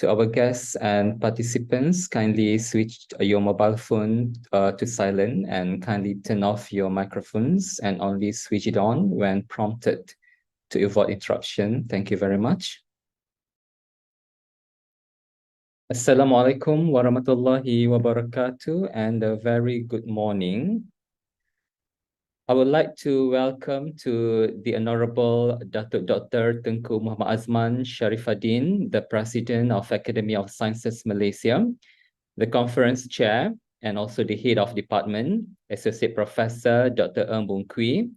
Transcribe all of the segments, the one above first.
To our guests and participants, kindly switch your mobile phone to silent and kindly turn off your microphones and only switch it on when prompted to avoid interruption. Thank you very much. Assalamualaikum warahmatullahi wabarakatuh and a very good morning. I would like to welcome to the Honorable Dr. Tengku Muhammad Azman Sharifuddin, the President of Academy of Sciences Malaysia, the Conference Chair, and also the Head of Department, Associate Professor Dr. Ng Boon Kwee,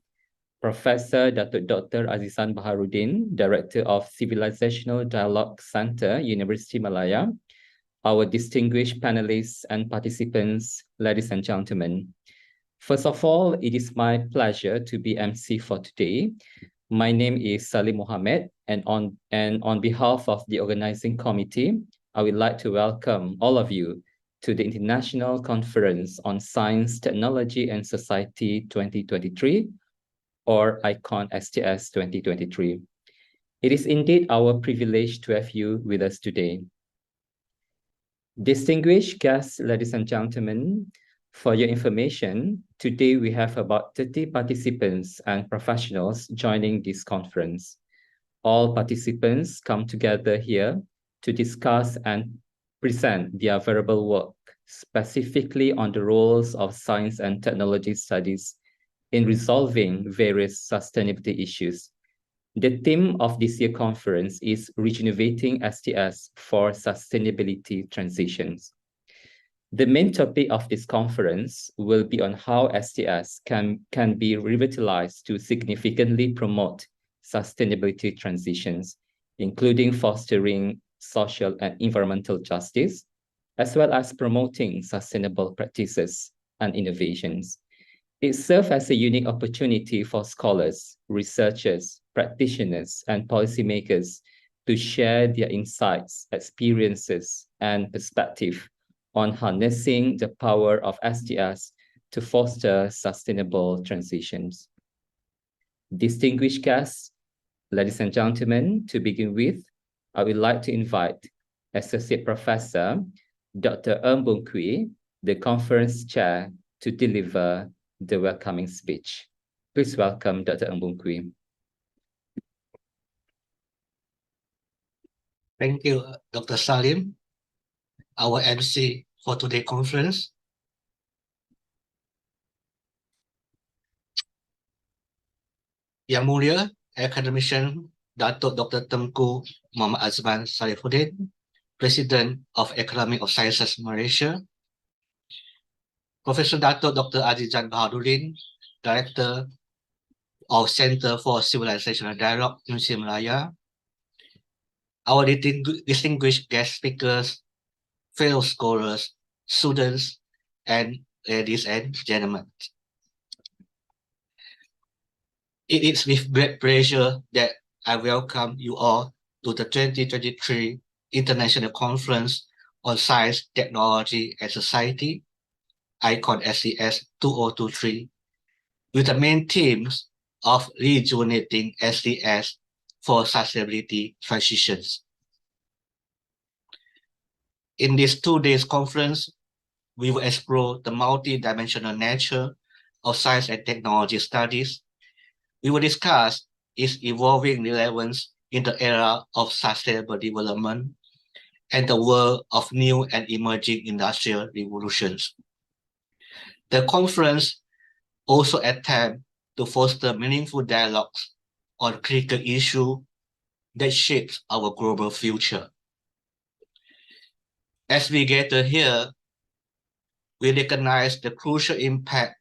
Professor Dr. Azizan Baharudin, Director of Civilizational Dialogue Center, University Malaya, our distinguished panelists and participants, ladies and gentlemen. First of all, it is my pleasure to be MC for today. My name is Salim Mohammed, and on behalf of the organizing committee, I would like to welcome all of you to the International Conference on Science, Technology and Society 2023, or iCon STS 2023. It is indeed our privilege to have you with us today. Distinguished guests, ladies and gentlemen, for your information, today we have about 30 participants and professionals joining this conference. All participants come together here to discuss and present their variable work, specifically on the roles of science and technology studies in resolving various sustainability issues. The theme of this year's conference is Regenerating STS for Sustainability Transitions. The main topic of this conference will be on how STS can be revitalized to significantly promote sustainability transitions, including fostering social and environmental justice, as well as promoting sustainable practices and innovations. It serves as a unique opportunity for scholars, researchers, practitioners, and policymakers to share their insights, experiences, and perspective on harnessing the power of STS to foster sustainable transitions. Distinguished guests, ladies and gentlemen, to begin with, I would like to invite Associate Professor Dr. Ng Boon Kwee, the Conference Chair, to deliver the welcoming speech. Please welcome Dr. Ng Boon Kwee. Thank you, Dr. Salim, our MC for today's conference. Yang Mulia, Academician Dato' Dr. Tengku Muhammad Azman Sharifuddin, President of Academy of Sciences Malaysia, Professor Dato' Dr. Azizan Baharudin, Director of Center for Civilizational Dialogue, University Malaya, our distinguished guest speakers, fellow scholars, students, and ladies and gentlemen. It is with great pleasure that I welcome you all to the 2023 International Conference on Science, Technology and Society, iCon STS 2023, with the main themes of rejuvenating STS for sustainability transitions. In this 2 days conference, we will explore the multi-dimensional nature of science and technology studies. We will discuss its evolving relevance in the era of sustainable development and the world of new and emerging industrial revolutions. The conference also attempts to foster meaningful dialogues on critical issues that shapes our global future. As we gather here, we recognize the crucial impact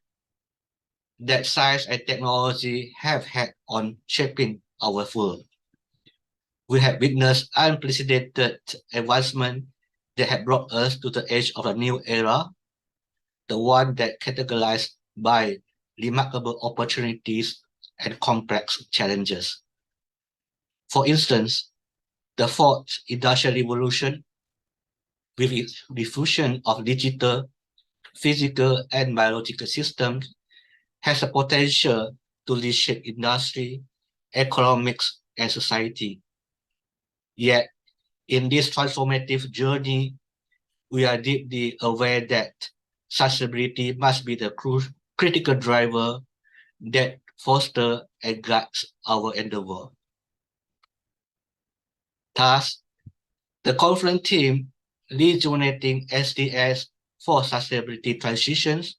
that science and technology have had on shaping our world. We have witnessed unprecedented advancement that have brought us to the edge of a new era, the one that categorized by remarkable opportunities and complex challenges. For instance, the fourth industrial revolution, with its diffusion of digital, physical, and biological systems, has the potential to reshape industry, economics, and society. Yet, In this transformative journey, we are deeply aware that sustainability must be the critical driver that fosters and guides our endeavor. Thus, the conference theme, Rejuvenating STS for Sustainability Transitions,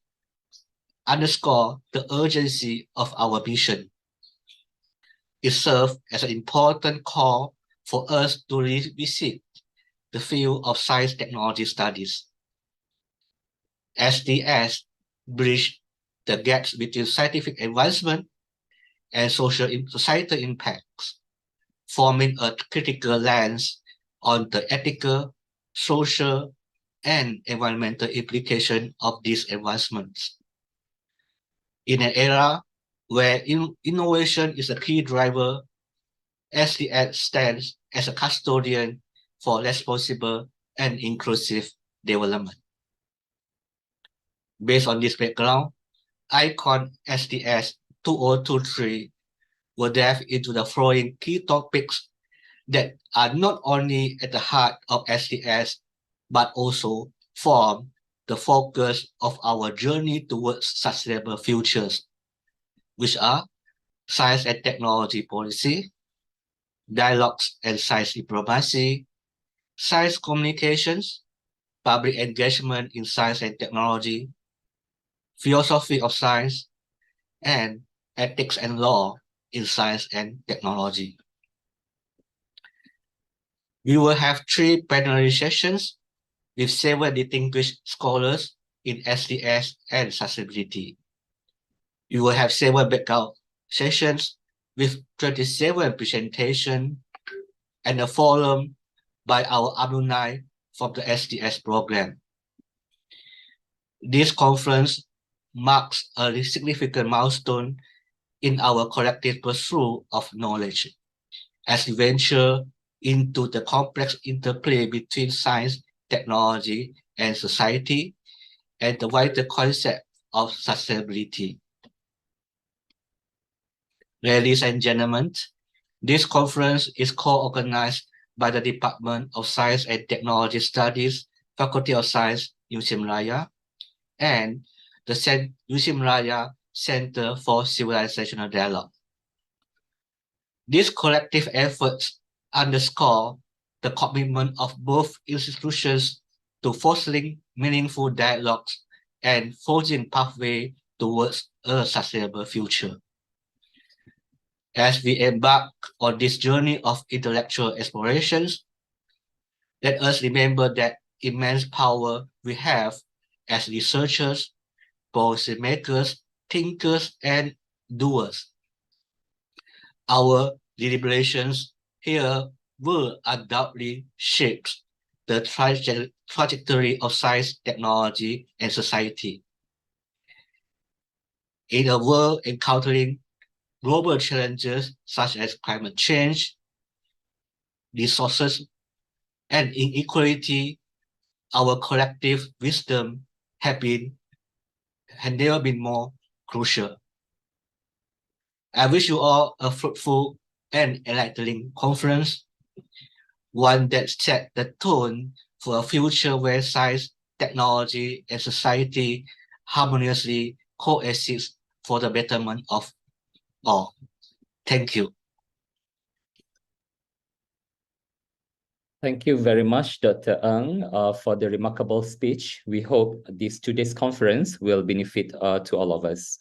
underscore the urgency of our mission. It serves as an important call for us to revisit the field of science technology studies. STS bridge the gaps between scientific advancement and societal impacts, forming a critical lens on the ethical, social, and environmental implications of these advancements. In an era where innovation is a key driver, STS stands as a custodian for responsible and inclusive development. Based on this background, iCon STS 2023 will delve into the following key topics that are not only at the heart of STS, but also form the focus of our journey towards sustainable futures, which are science and technology policy, dialogues and science diplomacy, science communications, public engagement in science and technology, philosophy of science, and ethics and law in science and technology. We will have 3 plenary sessions with 7 distinguished scholars in STS and sustainability. We will have 7 breakout sessions with 27 presentations and a forum by our alumni from the STS program. This conference marks a significant milestone in our collective pursuit of knowledge as we venture into the complex interplay between science, technology, and society, and the wider concept of sustainability. Ladies and gentlemen, this conference is co-organized by the Department of Science and Technology Studies, Faculty of Science, USM Raya, and the USM Raya Center for Civilizational Dialogue. These collective efforts underscore the commitment of both institutions to fostering meaningful dialogues and forging pathways towards a sustainable future. As we embark on this journey of intellectual explorations, let us remember that immense power we have as researchers, policymakers, thinkers, and doers. Our deliberations here will undoubtedly shape the trajectory of science, technology, and society. In a world encountering global challenges such as climate change, resources, and inequality, our collective wisdom has never been more crucial. I wish you all a fruitful and enlightening conference, one that set the tone for a future where science, technology, and society harmoniously coexist for the betterment of all. Thank you. Thank you very much, Dr. Ng, for the remarkable speech. We hope today's conference will benefit to all of us.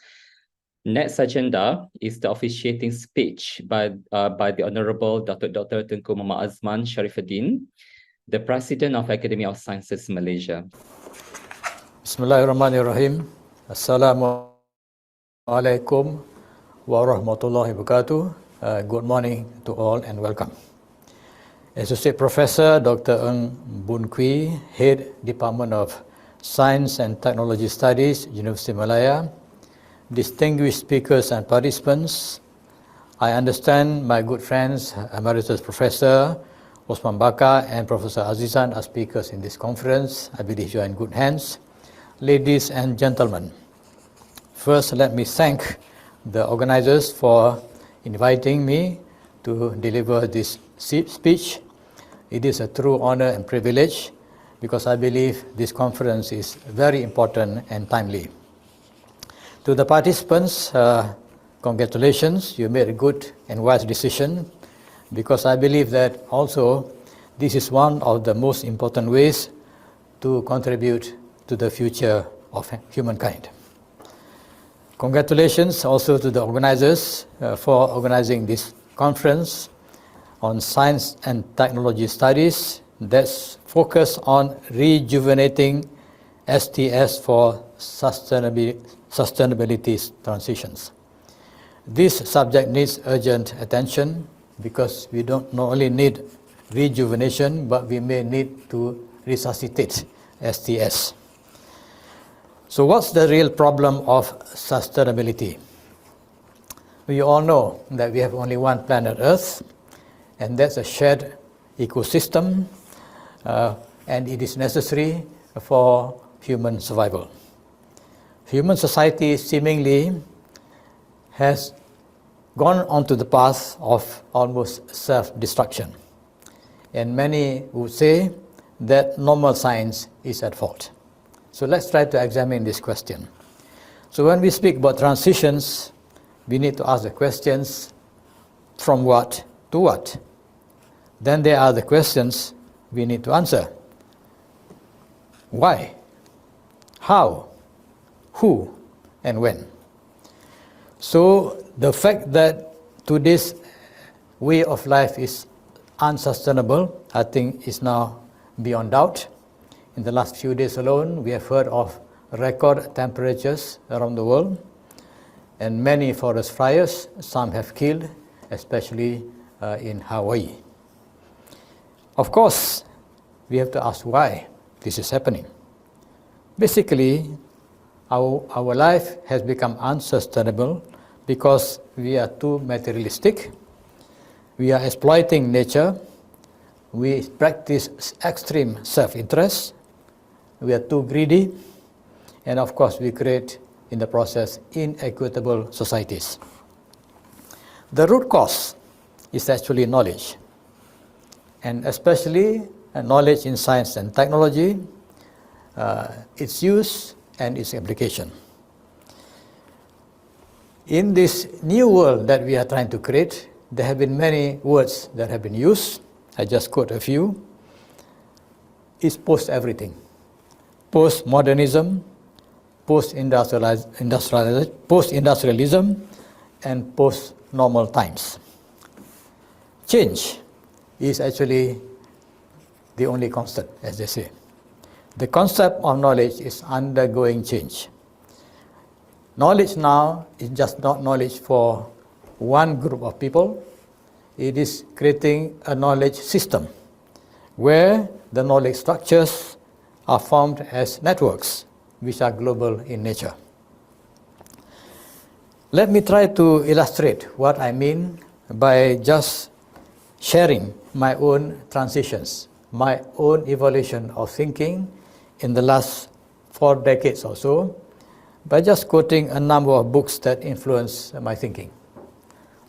Next agenda is the officiating speech by the Honorable Dr. Tengku Muhammad Azman Sharifuddin, the President of Academy of Sciences Malaysia. Bismillahirrahmanirrahim. Assalamualaikum warahmatullahi wabarakatuh. Good morning to all and welcome. Associate Professor Dr. Ng Boon Kwee, Head Department of Science and Technology Studies, University of Malaya, distinguished speakers and participants, I understand my good friends, Emeritus Professor Osman Bakar and Professor Azizan are speakers in this conference. I believe you are in good hands. Ladies and gentlemen, first let me thank the organizers for inviting me to deliver this speech. It is a true honor and privilege because I believe this conference is very important and timely. To the participants, congratulations, you made a good and wise decision because I believe that also this is one of the most important ways to contribute to the future of humankind. Congratulations also to the organizers for organizing this conference on science and technology studies that's focused on rejuvenating STS for sustainability transitions. This subject needs urgent attention because we don't not only need rejuvenation, but we may need to resuscitate STS. So what's the real problem of sustainability? We all know that we have only one planet Earth, and that's a shared ecosystem, and it is necessary for human survival. Human society seemingly has gone onto the path of almost self-destruction, and many would say that normal science is at fault. So let's try to examine this question. So when we speak about transitions, we need to ask the questions from what to what. Then there are the questions we need to answer. Why? How? Who? And when? So the fact that today's way of life is unsustainable, I think is now beyond doubt. In the last few days alone, we have heard of record temperatures around the world and many forest fires, some have killed, especially in Hawaii. Of course, we have to ask why this is happening. Basically, our life has become unsustainable because we are too materialistic, we are exploiting nature, we practice extreme self-interest, we are too greedy, and of course we create in the process inequitable societies. The root cause is actually knowledge, and especially knowledge in science and technology, its use and its application. In this new world that we are trying to create, there have been many words that have been used. I just quote a few. It's post-everything. Post-modernism, post-industrialism, and post-normal times. Change is actually the only constant, as they say. The concept of knowledge is undergoing change. Knowledge now is just not knowledge for one group of people. It is creating a knowledge system where the knowledge structures are formed as networks which are global in nature. Let me try to illustrate what I mean by just sharing my own transitions, my own evolution of thinking in the last 4 decades or so, by just quoting a number of books that influence my thinking.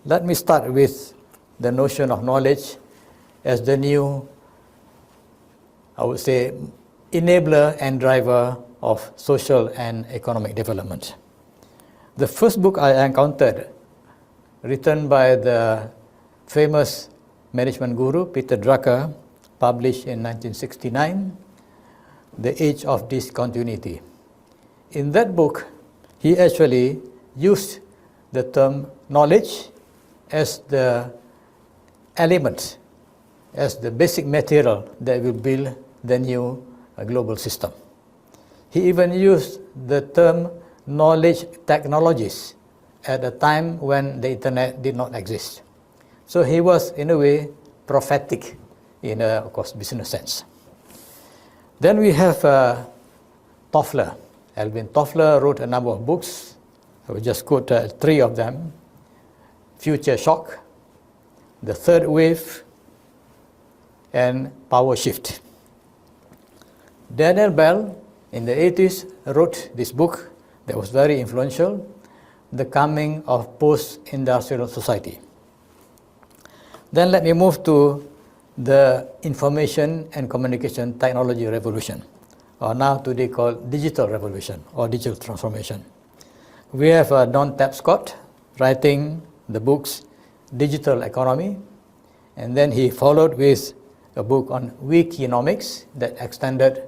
Let me start with the notion of knowledge as the new, I would say, enabler and driver of social and economic development. The first book I encountered, written by the famous management guru Peter Drucker, published in 1969, The Age of Discontinuity. In that book, he actually used the term knowledge as the element, as the basic material that will build the new global system. He even used the term knowledge technologies at a time when the internet did not exist. So he was, in a way, prophetic in a, of course, business sense. Then we have Toffler. Alvin Toffler wrote a number of books. I will just quote 3 of them. Future Shock, The Third Wave, and Power Shift. Daniel Bell, in the 80s, wrote this book that was very influential, The Coming of Post-Industrial Society. Then let me move to the information and communication technology revolution, or now today called digital revolution or digital transformation. We have Don Tapscott writing the books Digital Economy, and then he followed with a book on Wikinomics that extended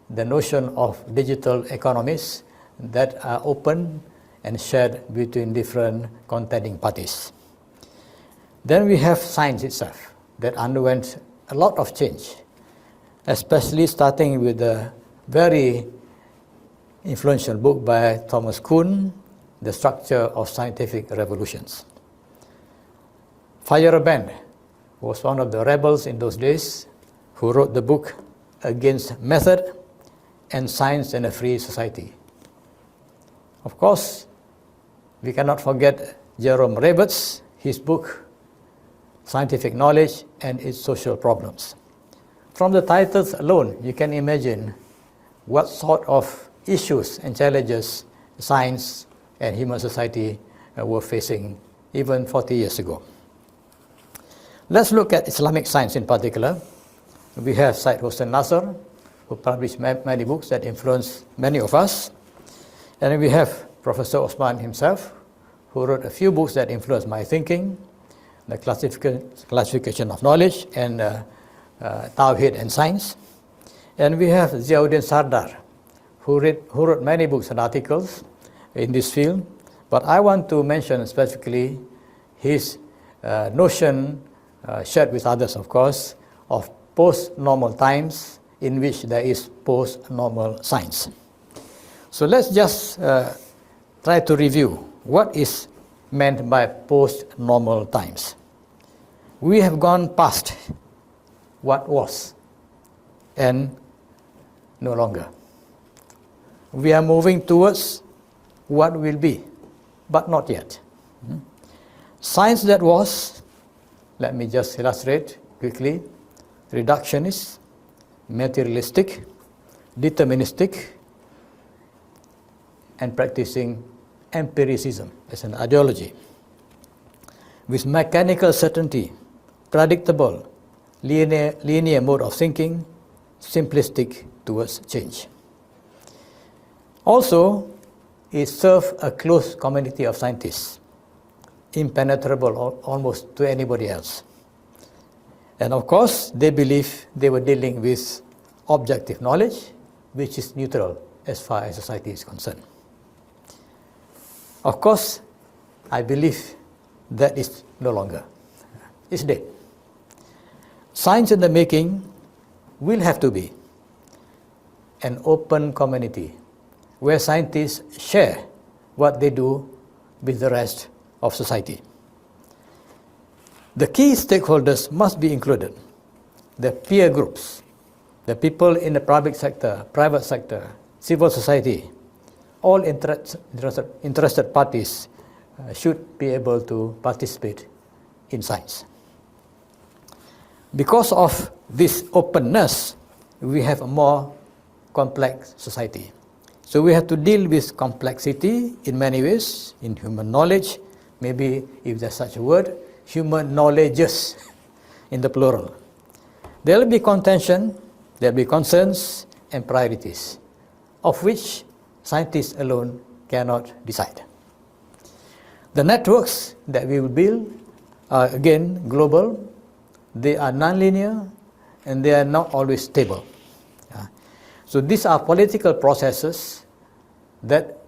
the notion of digital economies that are open and shared between different contending parties. Then we have science itself that underwent a lot of change, especially starting with the very influential book by Thomas Kuhn, The Structure of Scientific Revolutions. Feyerabend was one of the rebels in those days who wrote the book Against Method and Science in a Free Society. Of course, we cannot forget Jerome Roberts, his book Scientific Knowledge and Its Social Problems. From the titles alone, you can imagine what sort of issues and challenges science and human society were facing even 40 years ago. Let's look at Islamic science in particular. We have Syed Hossein Nasr, who published many books that influenced many of us. And then we have Professor Osman himself, who wrote a few books that influenced my thinking, the classification of knowledge and Tawhid and science. And we have Ziauddin Sardar, who wrote many books and articles in this field. But I want to mention specifically his notion, shared with others of course, of post-normal times in which there is post-normal science. So let's just try to review what is meant by post-normal times. We have gone past what was and no longer. We are moving towards what will be, but not yet. Science that was, let me just illustrate quickly, reductionist, materialistic, deterministic, and practicing empiricism as an ideology. With mechanical certainty, predictable, linear mode of thinking, simplistic towards change. Also, it served a close community of scientists, impenetrable almost to anybody else. And of course, they believe they were dealing with objective knowledge, which is neutral as far as society is concerned. Of course, I believe that is no longer. It's dead. Science in the making will have to be an open community where scientists share what they do with the rest of society. The key stakeholders must be included, the peer groups, the people in the public sector, private sector, civil society, all interested parties should be able to participate in science. Because of this openness, we have a more complex society. So we have to deal with complexity in many ways, in human knowledge, maybe if there's such a word, human knowledges in the plural. There will be contention, there will be concerns and priorities, of which scientists alone cannot decide. The networks that we will build are again global, they are nonlinear, and they are not always stable. So these are political processes that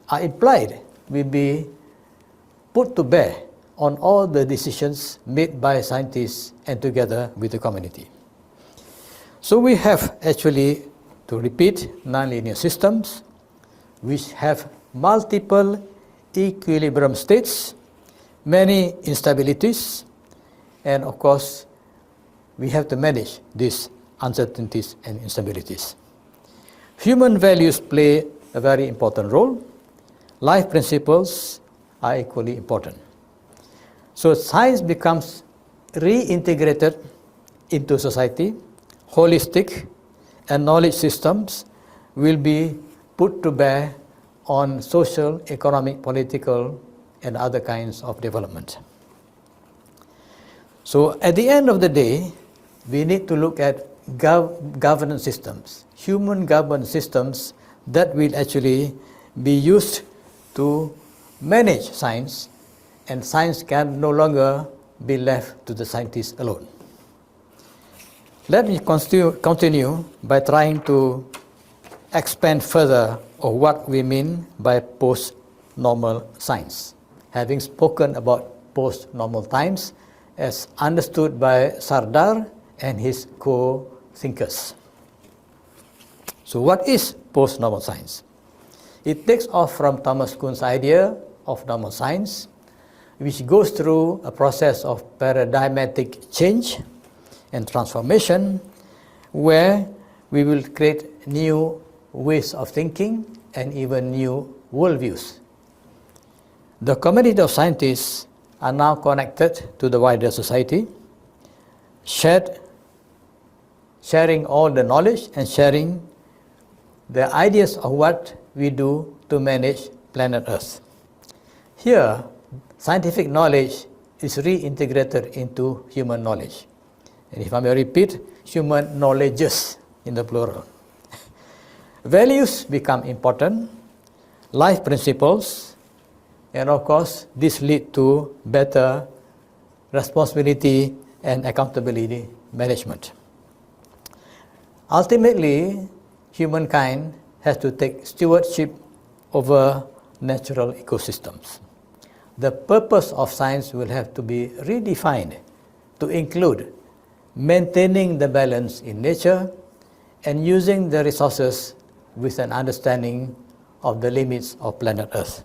are implied will be put to bear on all the decisions made by scientists and together with the community. So we have actually, to repeat, nonlinear systems which have multiple equilibrium states, many instabilities, and of course we have to manage these uncertainties and instabilities. Human values play a very important role. Life principles are equally important. So science becomes reintegrated into society, holistic, and knowledge systems will be put to bear on social, economic, political, and other kinds of development. So at the end of the day, we need to look at governance systems, human governance systems that will actually be used to manage science, and science can no longer be left to the scientists alone. Let me continue by trying to expand further on what we mean by post-normal science, having spoken about post-normal times as understood by Sardar and his co-thinkers. So what is post-normal science? It takes off from Thomas Kuhn's idea of normal science, which goes through a process of paradigmatic change and transformation, where we will create new ways of thinking and even new worldviews. The community of scientists are now connected to the wider society, sharing all the knowledge and sharing the ideas of what we do to manage planet Earth. Here, scientific knowledge is reintegrated into human knowledge. And if I may repeat, human knowledges in the plural. Values become important, life principles, and of course, this leads to better responsibility and accountability management. Ultimately, humankind has to take stewardship over natural ecosystems. The purpose of science will have to be redefined to include maintaining the balance in nature and using the resources with an understanding of the limits of planet Earth.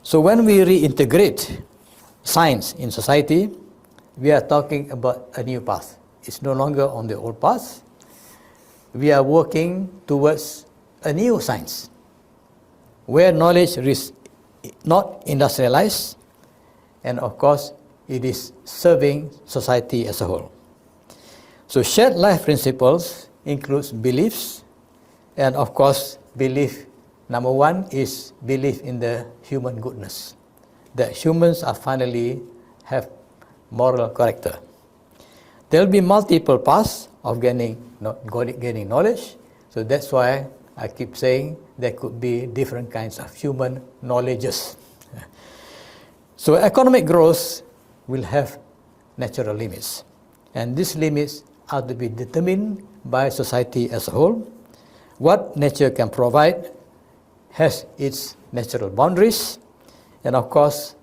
So when we reintegrate science in society, we are talking about a new path. It's no longer on the old path. We are working towards a new science, where knowledge is not industrialized, and of course, it is serving society as a whole. So shared life principles includes beliefs, and of course, belief number one is belief in the human goodness, that humans are finally have moral character. There will be multiple paths of gaining knowledge, so that's why I keep saying there could be different kinds of human knowledges. So economic growth will have natural limits, and these limits are to be determined by society as a whole. What nature can provide has its natural boundaries, and of course,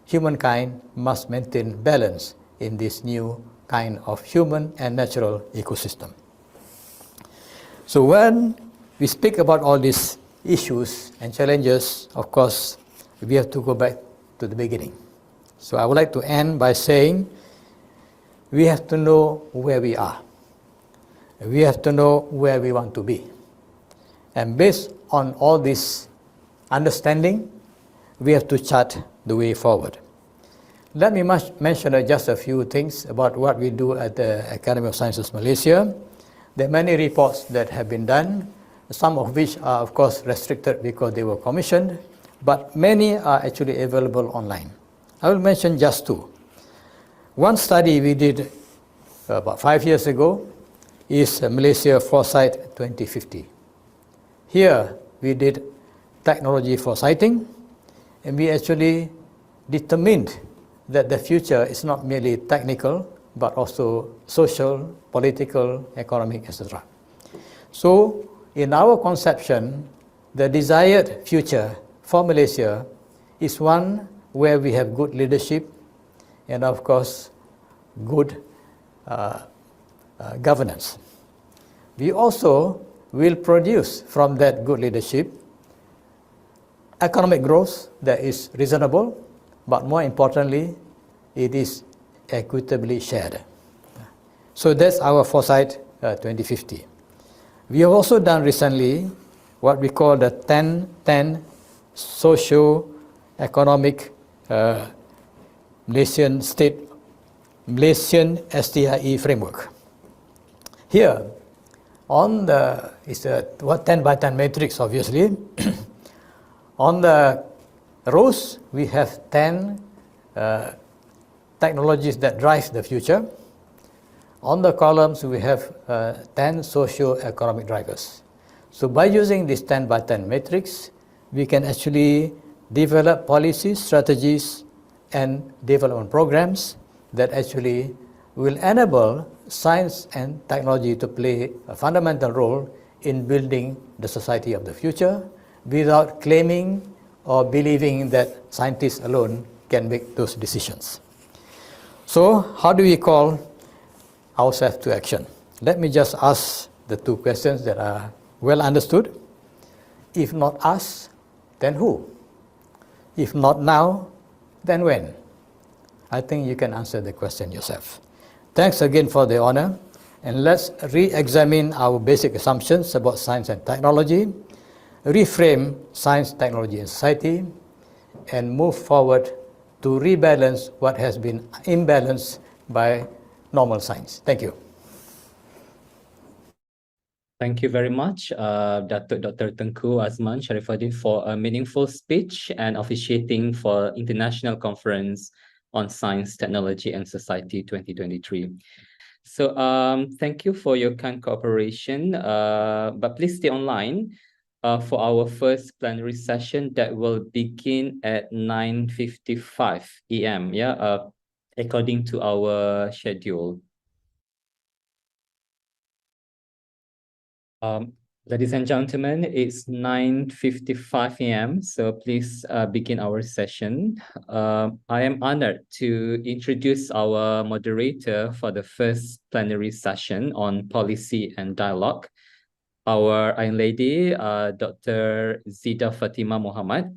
humankind must maintain balance in this new kind of human and natural ecosystem. So when we speak about all these issues and challenges, of course, we have to go back to the beginning. So I would like to end by saying we have to know where we are. We have to know where we want to be. And based on all this understanding, we have to chart the way forward. Let me mention just a few things about what we do at the Academy of Sciences Malaysia. There are many reports that have been done, some of which are of course restricted because they were commissioned, but many are actually available online. I will mention just two. One study we did about 5 years ago is Malaysia Foresight 2050. Here we did technology foresighting, and we actually determined that the future is not merely technical, but also social, political, economic, etc. So, in our conception, the desired future for Malaysia is one where we have good leadership and, of course, good governance. We also will produce from that good leadership economic growth that is reasonable, but more importantly, it is equitably shared. So that's our Foresight 2050. We have also done recently what we call the 10-10 socio-economic Malaysian STIE framework. Here, on the, it's a 10 by 10 matrix obviously. On the rows, we have 10 technologies that drive the future. On the columns, we have 10 socio-economic drivers. So by using this 10 by 10 matrix, we can actually develop policies, strategies, and development programs that actually will enable science and technology to play a fundamental role in building the society of the future without claiming or believing that scientists alone can make those decisions. So how do we call ourselves to action? Let me just ask the two questions that are well understood. If not us, then who? If not now, then when? I think you can answer the question yourself. Thanks again for the honor, and let's re-examine our basic assumptions about science and technology, reframe science, technology, and society, and move forward to rebalance what has been imbalanced by normal science. Thank you. Thank you very much, Dr. Tengku Azman Sharifuddin, for a meaningful speech and officiating for International Conference on Science, Technology and Society 2023. So thank you for your kind cooperation, but please stay online for our first plenary session that will begin at 9:55 AM, according to our schedule. Ladies and gentlemen, it's 9:55 AM, so please begin our session. I am honored to introduce our moderator for the first plenary session on policy and dialogue, our Iron Lady, Dr. Zida Fatima Muhammad.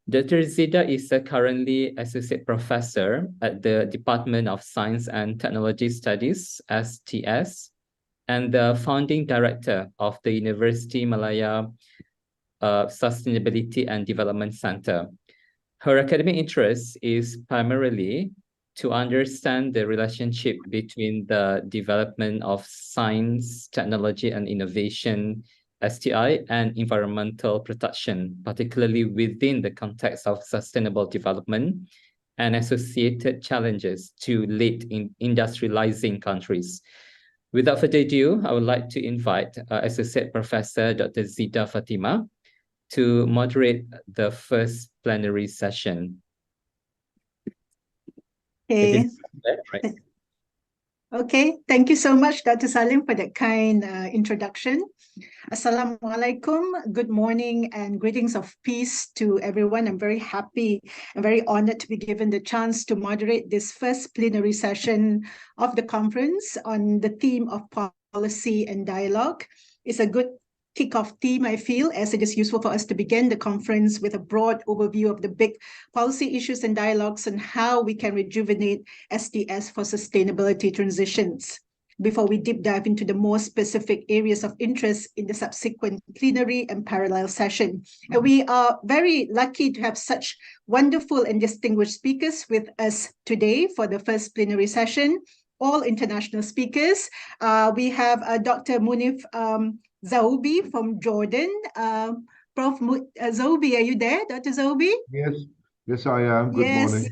Dr. Zida is currently Associate Professor at the Department of Science and Technology Studies, STS, and the founding director of the University Malaya Sustainability and Development Center. Her academic interest is primarily to understand the relationship between the development of science, technology, and innovation, STI, and environmental protection, particularly within the context of sustainable development and associated challenges to late industrializing countries. Without further ado, I would like to invite Associate Professor Dr. Zida Fatima to moderate the first plenary session. Okay. Right. Okay, thank you so much, Dr. Salim, for that kind introduction. Assalamualaikum, good morning and greetings of peace to everyone. I'm very happy and very honored to be given the chance to moderate this first plenary session of the conference on the theme of policy and dialogue. It's a good kick-off theme, I feel, as it is useful for us to begin the conference with a broad overview of the big policy issues and dialogues and how we can rejuvenate STS for sustainability transitions before we deep dive into the more specific areas of interest in the subsequent plenary and parallel session. And we are very lucky to have such wonderful and distinguished speakers with us today for the first plenary session, all international speakers. We have Dr. Munif Zaubi from Jordan. Prof. Zaubi, are you there, Dr. Zaubi? Yes, I am. Good morning.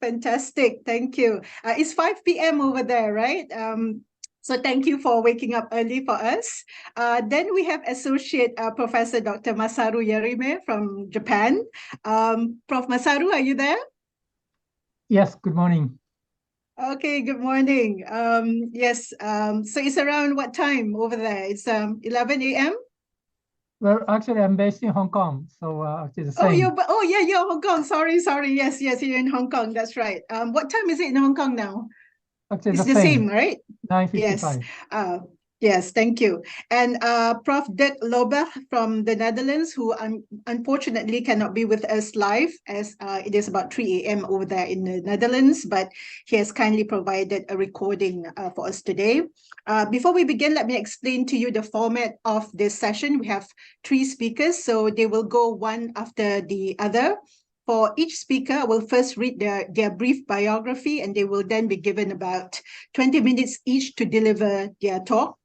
Fantastic, thank you. It's 5 p.m. over there, right? So thank you for waking up early for us. Then we have Associate Professor Dr. Masaru Yerime from Japan. Prof. Masaru, are you there? Yes, good morning. Okay, good morning. Yes, so it's around what time over there? It's 11 a.m.? Well, actually, I'm based in Hong Kong, so actually the same. You're Hong Kong. Sorry. Yes, you're in Hong Kong. That's right. What time is it in Hong Kong now? Actually, it's the same, right? 9:55. Yes. Yes, thank you. And Prof. Dirk Lobach from the Netherlands, who unfortunately cannot be with us live as it is about 3 a.m. over there in the Netherlands, but he has kindly provided a recording for us today. Before we begin, let me explain to you the format of this session. We have 3 speakers, so they will go one after the other. For each speaker, I will first read their brief biography, and they will then be given about 20 minutes each to deliver their talks.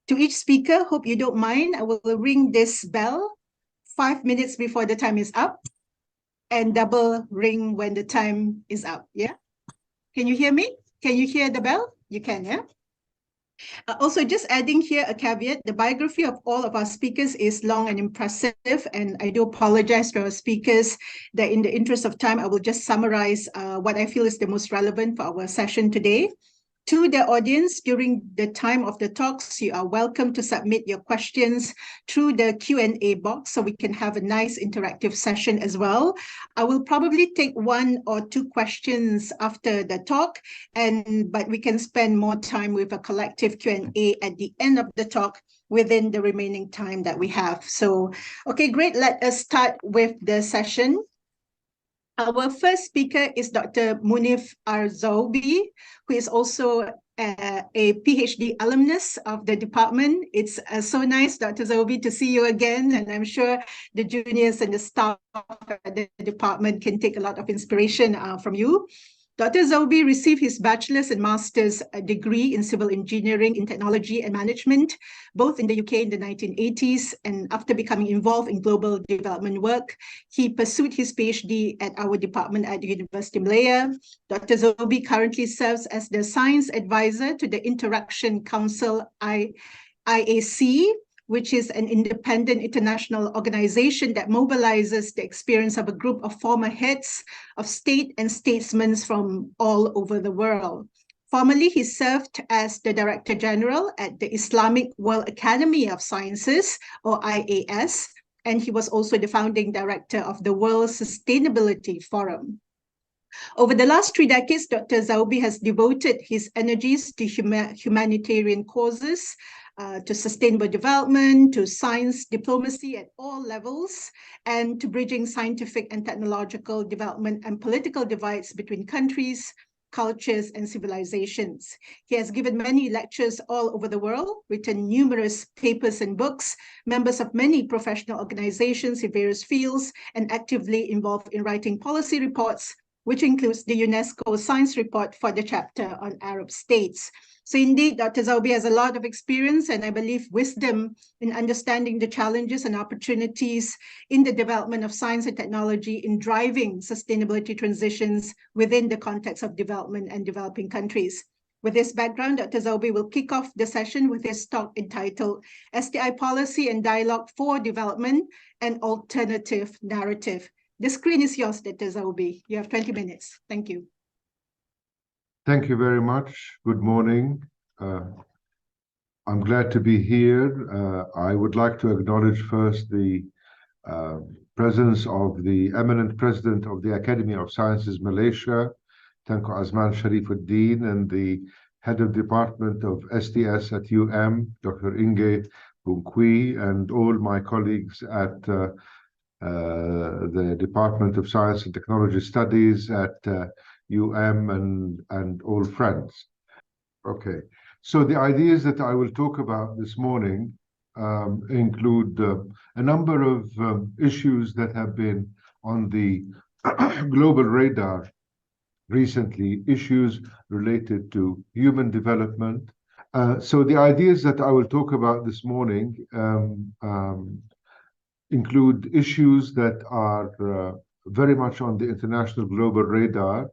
To each speaker, hope you don't mind, I will ring this bell 5 minutes before the time is up and double ring when the time is up, yeah? Can you hear me? Can you hear the bell? You can, yeah? Also, just adding here a caveat, the biography of all of our speakers is long and impressive, and I do apologize to our speakers that in the interest of time, I will just summarize what I feel is the most relevant for our session today. To the audience, during the time of the talks, you are welcome to submit your questions through the Q&A box so we can have a nice interactive session as well. I will probably take 1 or 2 questions after the talk, but we can spend more time with a collective Q&A at the end of the talk within the remaining time that we have. So, okay, great. Let us start with the session. Our first speaker is Dr. Munif Arzoubi, who is also a PhD alumnus of the department. It's so nice, Dr. Zoubi, to see you again, and I'm sure the juniors and the staff at the department can take a lot of inspiration from you. Dr. Zoubi received his bachelor's and master's degree in civil engineering in technology and management, both in the UK in the 1980s, and after becoming involved in global development work, he pursued his PhD at our department at the University of Malaya. Dr. Zoubi currently serves as the science advisor to the Interaction Council IAC, which is an independent international organization that mobilizes the experience of a group of former heads of state and statesmen from all over the world. Formerly, he served as the Director General at the Islamic World Academy of Sciences, or IAS, and he was also the founding director of the World Sustainability Forum. Over the last 3 decades, Dr. Zoubi has devoted his energies to humanitarian causes, to sustainable development, to science diplomacy at all levels, and to bridging scientific and technological development and political divides between countries, cultures, and civilizations. He has given many lectures all over the world, written numerous papers and books, members of many professional organizations in various fields, and actively involved in writing policy reports, which includes the UNESCO Science Report for the chapter on Arab states. So indeed, Dr. Zoubi has a lot of experience and I believe wisdom in understanding the challenges and opportunities in the development of science and technology in driving sustainability transitions within the context of development and developing countries. With this background, Dr. Zoubi will kick off the session with his talk entitled STI Policy and Dialogue for Development and Alternative Narrative. The screen is yours, Dr. Zoubi. You have 20 minutes. Thank you. Thank you very much. Good morning. I'm glad to be here. I would like to acknowledge first the presence of the eminent president of the Academy of Sciences Malaysia, Tengku Azman Sharifuddin, and the head of department of STS at Dr. Inge Bunkwi, and all my colleagues at the Department of Science and Technology Studies at and all friends. Okay, so the ideas that I will talk about this morning include a number of issues that have been on the global radar recently, issues related to human development. So the ideas that I will talk about this morning include issues that are very much on the international global radar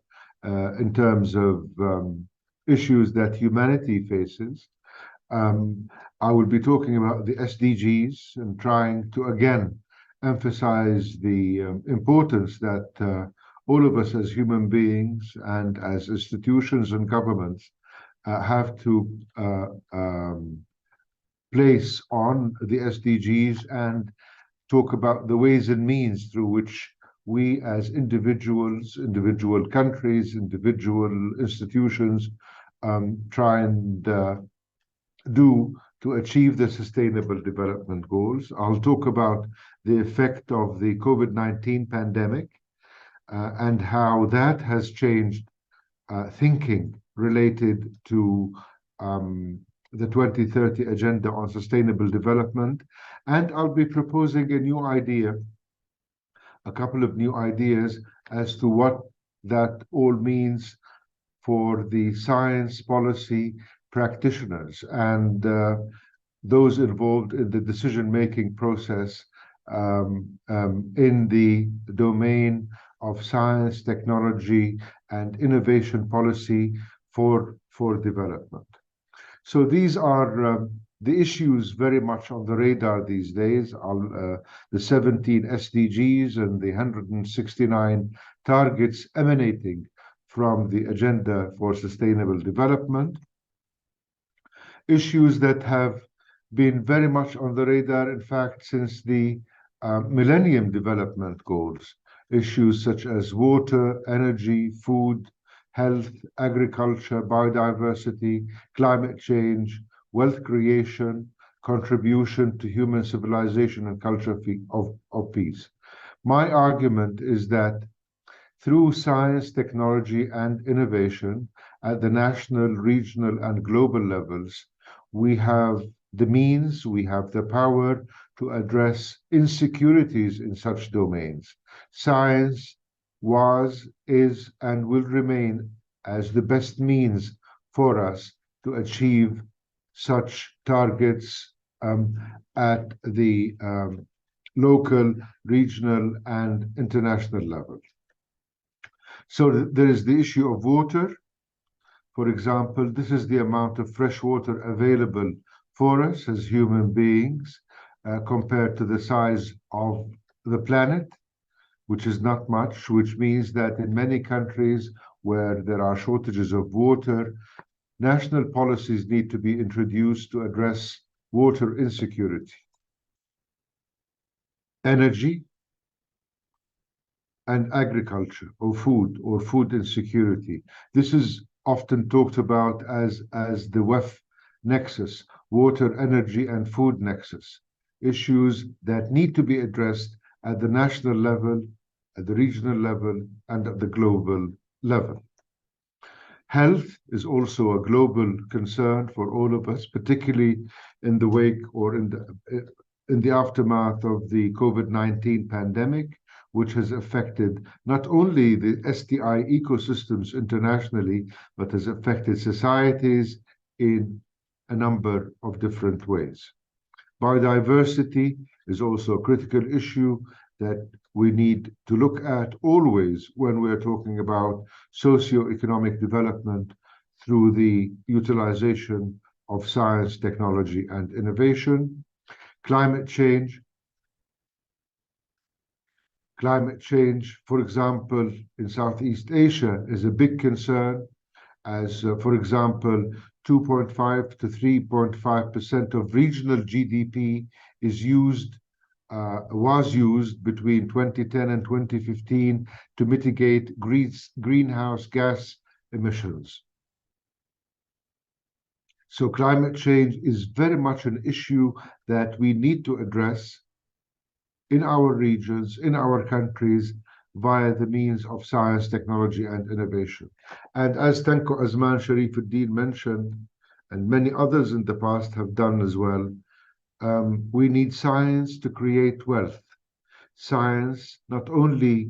in terms of issues that humanity faces. I will be talking about the SDGs and trying to again emphasize the importance that all of us as human beings and as institutions and governments have to place on the SDGs, and talk about the ways and means through which we as individuals, individual countries, individual institutions try and do to achieve the Sustainable Development Goals. I'll talk about the effect of the COVID-19 pandemic and how that has changed thinking related to the 2030 Agenda on Sustainable Development. And I'll be proposing a new idea, a couple of new ideas as to what that all means for the science policy practitioners and those involved in the decision-making process in the domain of science, technology, and innovation policy for development. So these are the issues very much on the radar these days, the 17 SDGs and the 169 targets emanating from the Agenda for Sustainable Development. Issues that have been very much on the radar, in fact, since the Millennium Development Goals. Issues such as water, energy, food, health, agriculture, biodiversity, climate change, wealth creation, contribution to human civilization and culture of peace. My argument is that through science, technology, and innovation at the national, regional, and global levels, we have the means, we have the power to address insecurities in such domains. Science was, is, and will remain as the best means for us to achieve such targets at the local, regional, and international level. So there is the issue of water. For example, this is the amount of fresh water available for us as human beings compared to the size of the planet, which is not much, which means that in many countries where there are shortages of water, national policies need to be introduced to address water insecurity. Energy and agriculture or food insecurity. This is often talked about as the WEF nexus, water, energy, and food nexus, issues that need to be addressed at the national level, at the regional level, and at the global level. Health is also a global concern for all of us, particularly in the wake or in the aftermath of the COVID-19 pandemic, which has affected not only the STI ecosystems internationally, but has affected societies in a number of different ways. Biodiversity is also a critical issue that we need to look at always when we're talking about socio-economic development through the utilization of science, technology, and innovation. Climate change. Climate change, for example, in Southeast Asia is a big concern, as, for example, 2.5 to 3.5% of regional GDP was used between 2010 and 2015 to mitigate greenhouse gas emissions. So climate change is very much an issue that we need to address in our regions, in our countries, via the means of science, technology, and innovation. And as Tanko Azman Sharifuddin mentioned, and many others in the past have done as well, we need science to create wealth. Science not only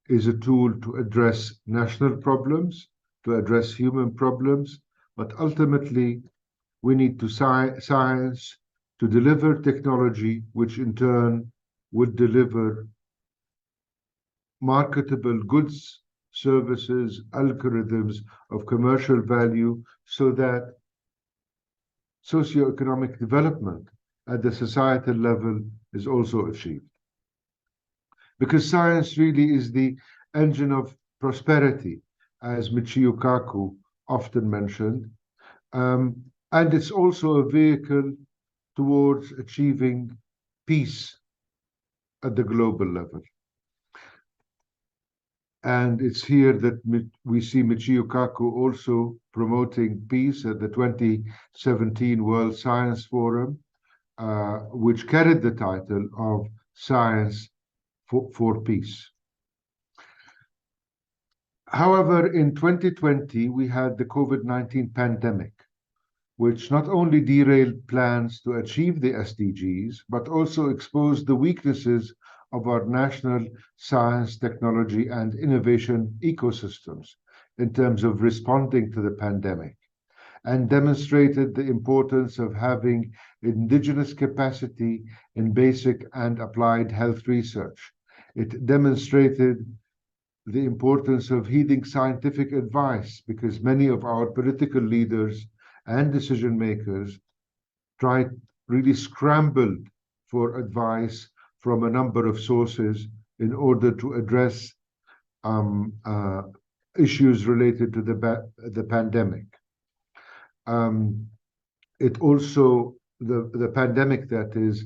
is a tool to address national problems, to address human problems, but ultimately we need to science to deliver technology, which in turn would deliver marketable goods, services, algorithms of commercial value, so that socioeconomic development at the societal level is also achieved. Because science really is the engine of prosperity, as Michio Kaku often mentioned, and it's also a vehicle towards achieving peace at the global level. And it's here that we see Michio Kaku also promoting peace at the 2017 World Science Forum, which carried the title of Science for Peace. However, in 2020, we had the COVID-19 pandemic, which not only derailed plans to achieve the SDGs, but also exposed the weaknesses of our national science, technology, and innovation ecosystems in terms of responding to the pandemic, and demonstrated the importance of having indigenous capacity in basic and applied health research. It demonstrated the importance of heeding scientific advice, because many of our political leaders and decision makers really scrambled for advice from a number of sources in order to address issues related to the pandemic. It also, the pandemic, that is,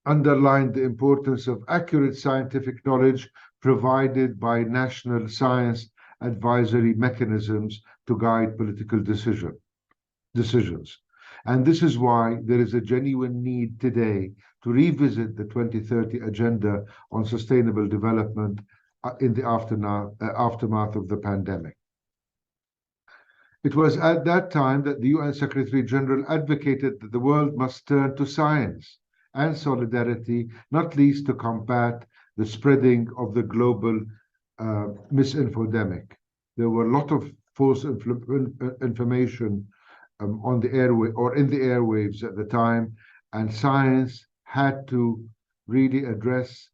underlined the importance of accurate scientific knowledge provided by national science advisory mechanisms to guide political decisions. And this is why there is a genuine need today to revisit the 2030 Agenda on Sustainable Development in the aftermath of the pandemic. It was at that time that the UN Secretary General advocated that the world must turn to science and solidarity, not least to combat the spreading of the global misinfodemic. There were a lot of false information on the airway or in the airwaves at the time, and science had to really address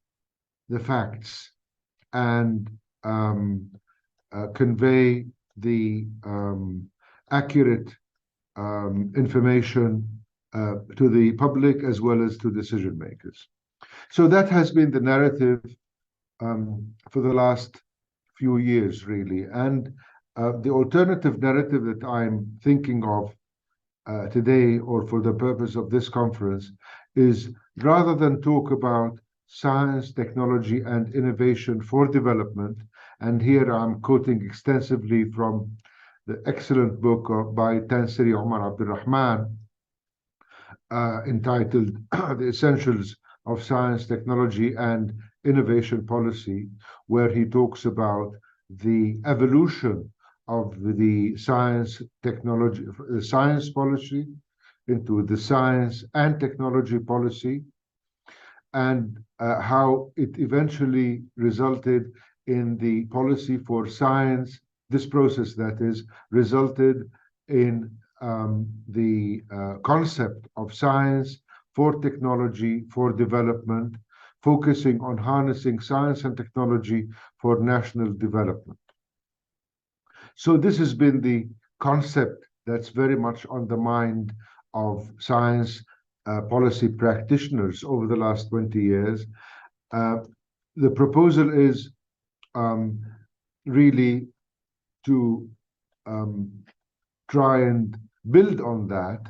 the facts and convey the accurate information to the public as well as to decision makers. So that has been the narrative for the last few years, really. And the alternative narrative that I'm thinking of today, or for the purpose of this conference, is rather than talk about science, technology, and innovation for development, and here I'm quoting extensively from the excellent book by Tansiri Omar Abdulrahman, entitled The Essentials of Science, Technology, and Innovation Policy, where he talks about the evolution of the science policy into the science and technology policy, and how it eventually resulted in the policy for science. This process, that is, resulted in the concept of science for technology, for development, focusing on harnessing science and technology for national development. So this has been the concept that's very much on the mind of science policy practitioners over the last 20 years. The proposal is really to try and build on that.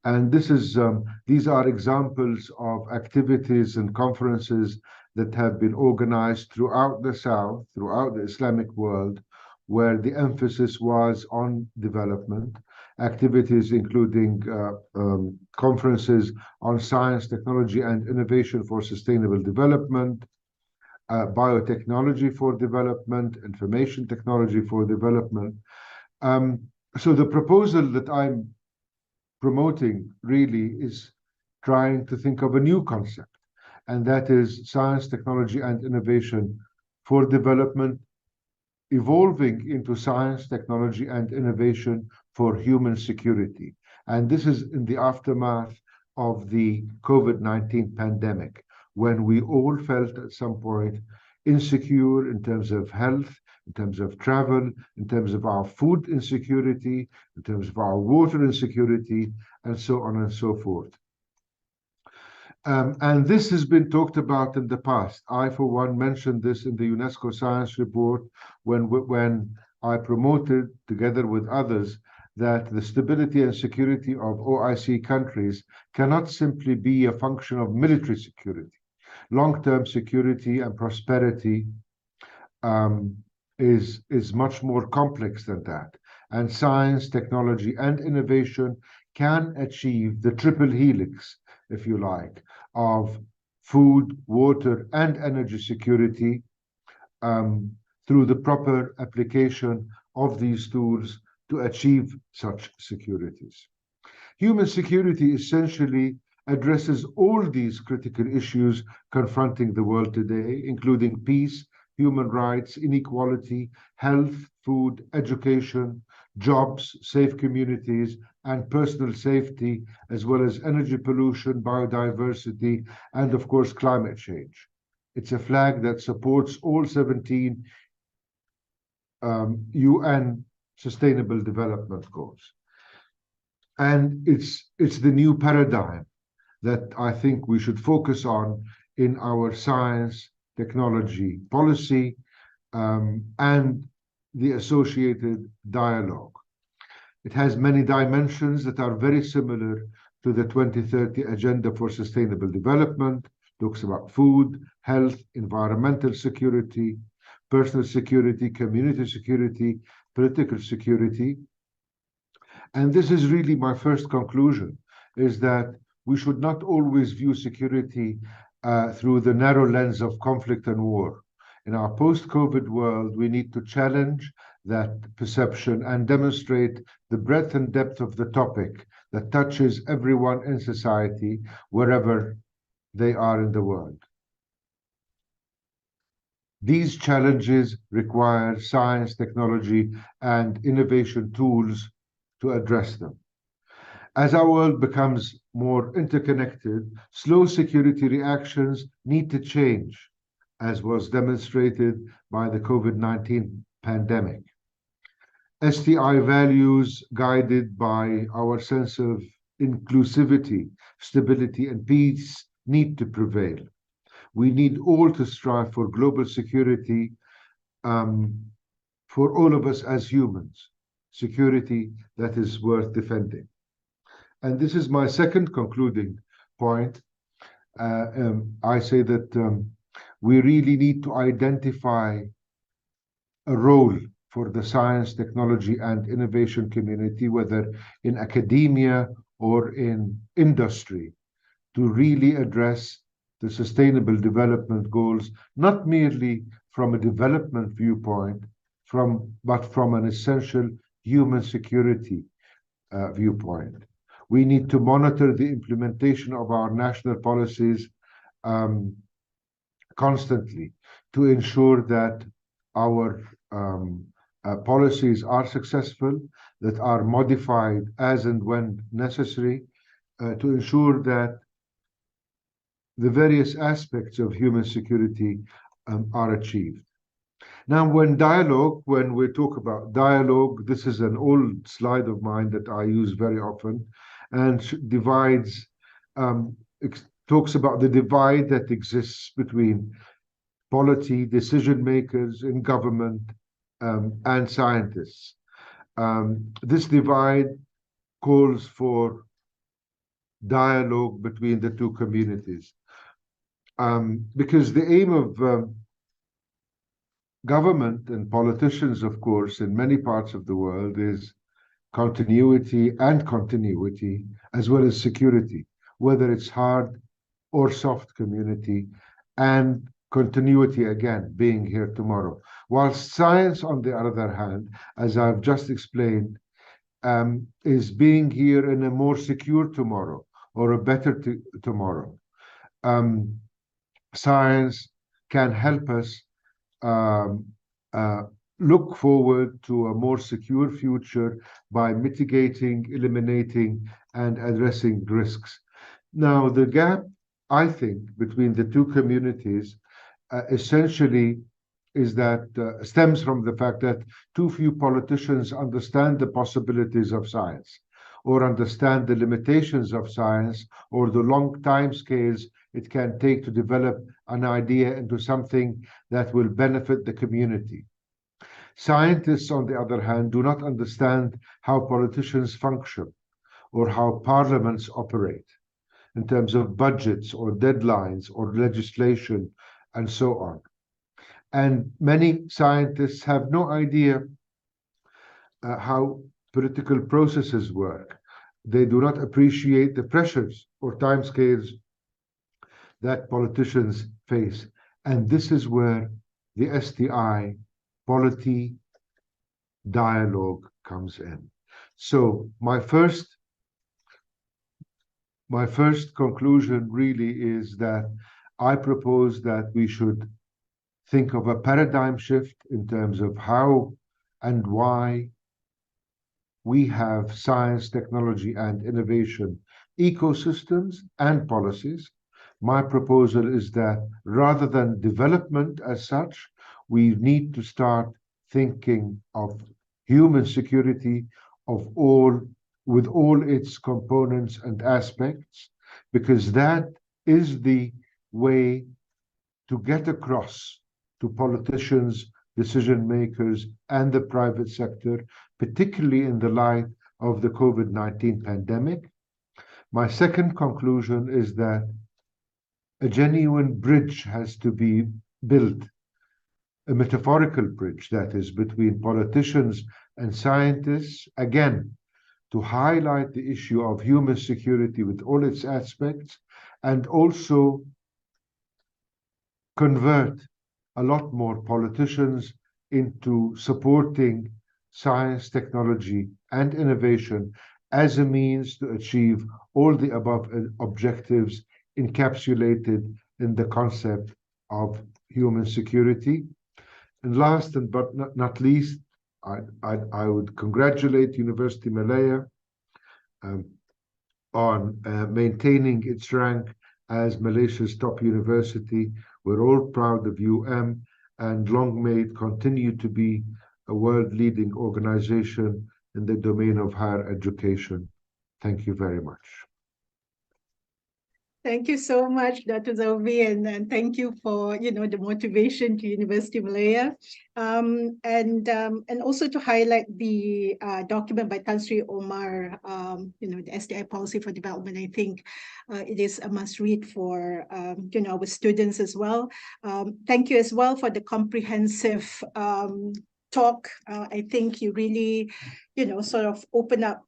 And these are examples of activities and conferences that have been organized throughout the South, throughout the Islamic world, where the emphasis was on development, activities including conferences on science, technology, and innovation for sustainable development, biotechnology for development, information technology for development. So the proposal that I'm promoting really is trying to think of a new concept, and that is science, technology, and innovation for development, evolving into science, technology, and innovation for human security. And this is in the aftermath of the COVID-19 pandemic, when we all felt at some point insecure in terms of health, in terms of travel, in terms of our food insecurity, in terms of our water insecurity, and so on and so forth. And this has been talked about in the past. I, for one, mentioned this in the UNESCO Science Report when I promoted, together with others, that the stability and security of OIC countries cannot simply be a function of military security. Long-term security and prosperity is much more complex than that. And science, technology, and innovation can achieve the triple helix, if you like, of food, water, and energy security through the proper application of these tools to achieve such securities. Human security essentially addresses all these critical issues confronting the world today, including peace, human rights, inequality, health, food, education, jobs, safe communities, and personal safety, as well as energy pollution, biodiversity, and of course, climate change. It's a flag that supports all 17 UN Sustainable Development Goals. And it's the new paradigm that I think we should focus on in our science, technology policy, and the associated dialogue. It has many dimensions that are very similar to the 2030 Agenda for Sustainable Development. Talks about food, health, environmental security, personal security, community security, political security. And this is really my first conclusion, is that we should not always view security through the narrow lens of conflict and war. In our post-COVID world, we need to challenge that perception and demonstrate the breadth and depth of the topic that touches everyone in society, wherever they are in the world. These challenges require science, technology, and innovation tools to address them. As our world becomes more interconnected, slow security reactions need to change, as was demonstrated by the COVID-19 pandemic. STI values, guided by our sense of inclusivity, stability, and peace, need to prevail. We need all to strive for global security for all of us as humans, security that is worth defending. And this is my second concluding point. I say that we really need to identify a role for the science, technology, and innovation community, whether in academia or in industry, to really address the Sustainable Development Goals, not merely from a development viewpoint, but from an essential human security viewpoint. We need to monitor the implementation of our national policies constantly to ensure that our policies are successful, that are modified as and when necessary, to ensure that the various aspects of human security are achieved. Now, when we talk about dialogue, this is an old slide of mine that I use very often, and talks about the divide that exists between polity, decision makers in government, and scientists. This divide calls for dialogue between the two communities, because the aim of government and politicians, of course, in many parts of the world is continuity, as well as security, whether it's hard or soft community, and continuity, again, being here tomorrow. While science, on the other hand, as I've just explained, is being here in a more secure tomorrow, or a better tomorrow. Science can help us look forward to a more secure future by mitigating, eliminating, and addressing risks. Now, the gap, I think, between the two communities essentially is that stems from the fact that too few politicians understand the possibilities of science, or understand the limitations of science, or the long time scales it can take to develop an idea into something that will benefit the community. Scientists, on the other hand, do not understand how politicians function or how parliaments operate in terms of budgets or deadlines or legislation and so on. And many scientists have no idea how political processes work. They do not appreciate the pressures or timescales that politicians face. And this is where the STI polity dialogue comes in. So my first conclusion really is that I propose that we should think of a paradigm shift in terms of how and why we have science, technology, and innovation ecosystems and policies, my proposal is that rather than development as such, we need to start thinking of human security with all its components and aspects, because that is the way to get across to politicians, decision makers, and the private sector, particularly in the light of the COVID-19 pandemic. My second conclusion is that a genuine bridge has to be built, a metaphorical bridge, that is, between politicians and scientists, again, to highlight the issue of human security with all its aspects, and also convert a lot more politicians into supporting science, technology, and innovation as a means to achieve all the above objectives encapsulated in the concept of human security. And last but not least, I would congratulate University Malaya on maintaining its rank as Malaysia's top university. We're all proud of UM, and long may it continue to be a world-leading organization in the domain of higher education. Thank you very much. Thank you so much, Dr. Zalvi, and thank you for the motivation to University of Malaya, and also to highlight the document by Tan Sri Omar, the SDI Policy for Development. I think it is a must read for our students as well. Thank you as well for the comprehensive talk. I think you really sort of open up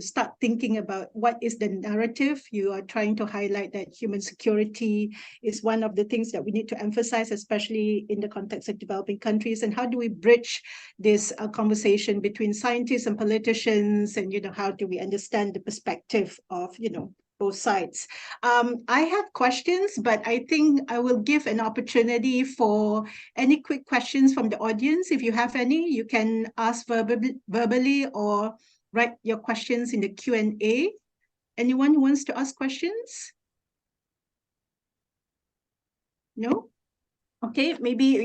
start thinking about what is the narrative. You are trying to highlight that human security is one of the things that we need to emphasize, especially in the context of developing countries. And how do we bridge this conversation between scientists and politicians? And, how do we understand the perspective of, both sides? I have questions, but I think I will give an opportunity for any quick questions from the audience. If you have any, you can ask verbally or write your questions in the Q&A. Anyone who wants to ask questions? No? Okay, maybe,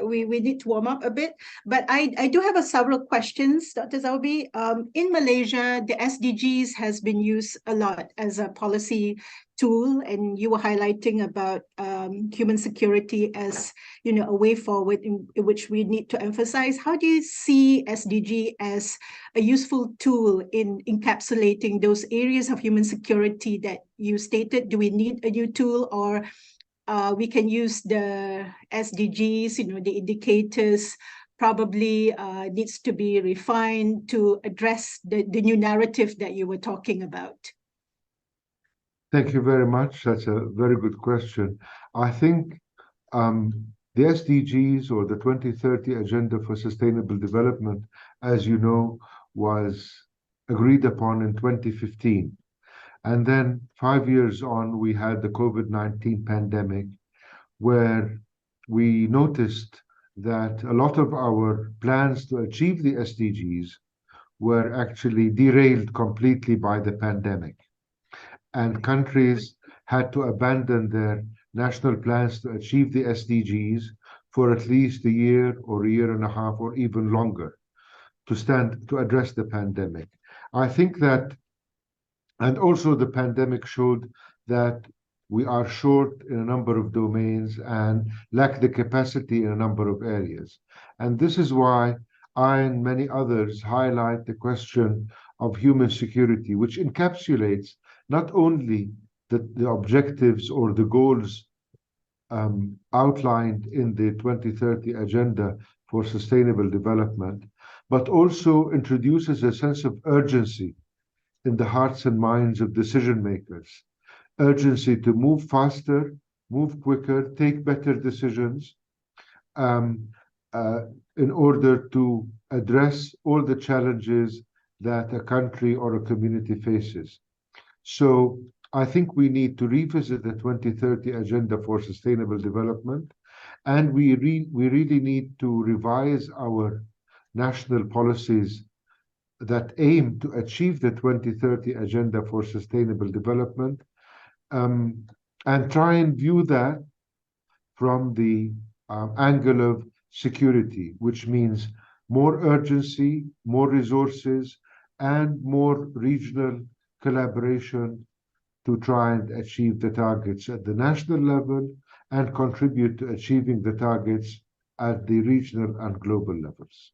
we need to warm up a bit, but I do have several questions, Dr. Zalbi. In Malaysia, the SDGs has been used a lot as a policy tool, and you were highlighting about human security as, a way forward in which we need to emphasize. How do you see SDG as a useful tool in encapsulating those areas of human security that you stated? Do we need a new tool, or we can use the SDGs, the indicators probably needs to be refined to address the new narrative that you were talking about? Thank you very much. That's a very good question. I think the SDGs, or the 2030 Agenda for Sustainable Development, as you know, was agreed upon in 2015. And then 5 years on, we had the COVID-19 pandemic, where we noticed that a lot of our plans to achieve the SDGs were actually derailed completely by the pandemic. And countries had to abandon their national plans to achieve the SDGs for at least a year or a year and a half or even longer to address the pandemic. I think that, and also the pandemic showed that we are short in a number of domains and lack the capacity in a number of areas. And this is why I and many others highlight the question of human security, which encapsulates not only the objectives or the goals outlined in the 2030 Agenda for Sustainable Development, but also introduces a sense of urgency in the hearts and minds of decision makers. Urgency to move faster, move quicker, take better decisions in order to address all the challenges that a country or a community faces. So I think we need to revisit the 2030 Agenda for Sustainable Development, and we really need to revise our national policies that aim to achieve the 2030 Agenda for Sustainable Development and try and view that from the angle of security, which means more urgency, more resources, and more regional collaboration to try and achieve the targets at the national level and contribute to achieving the targets at the regional and global levels.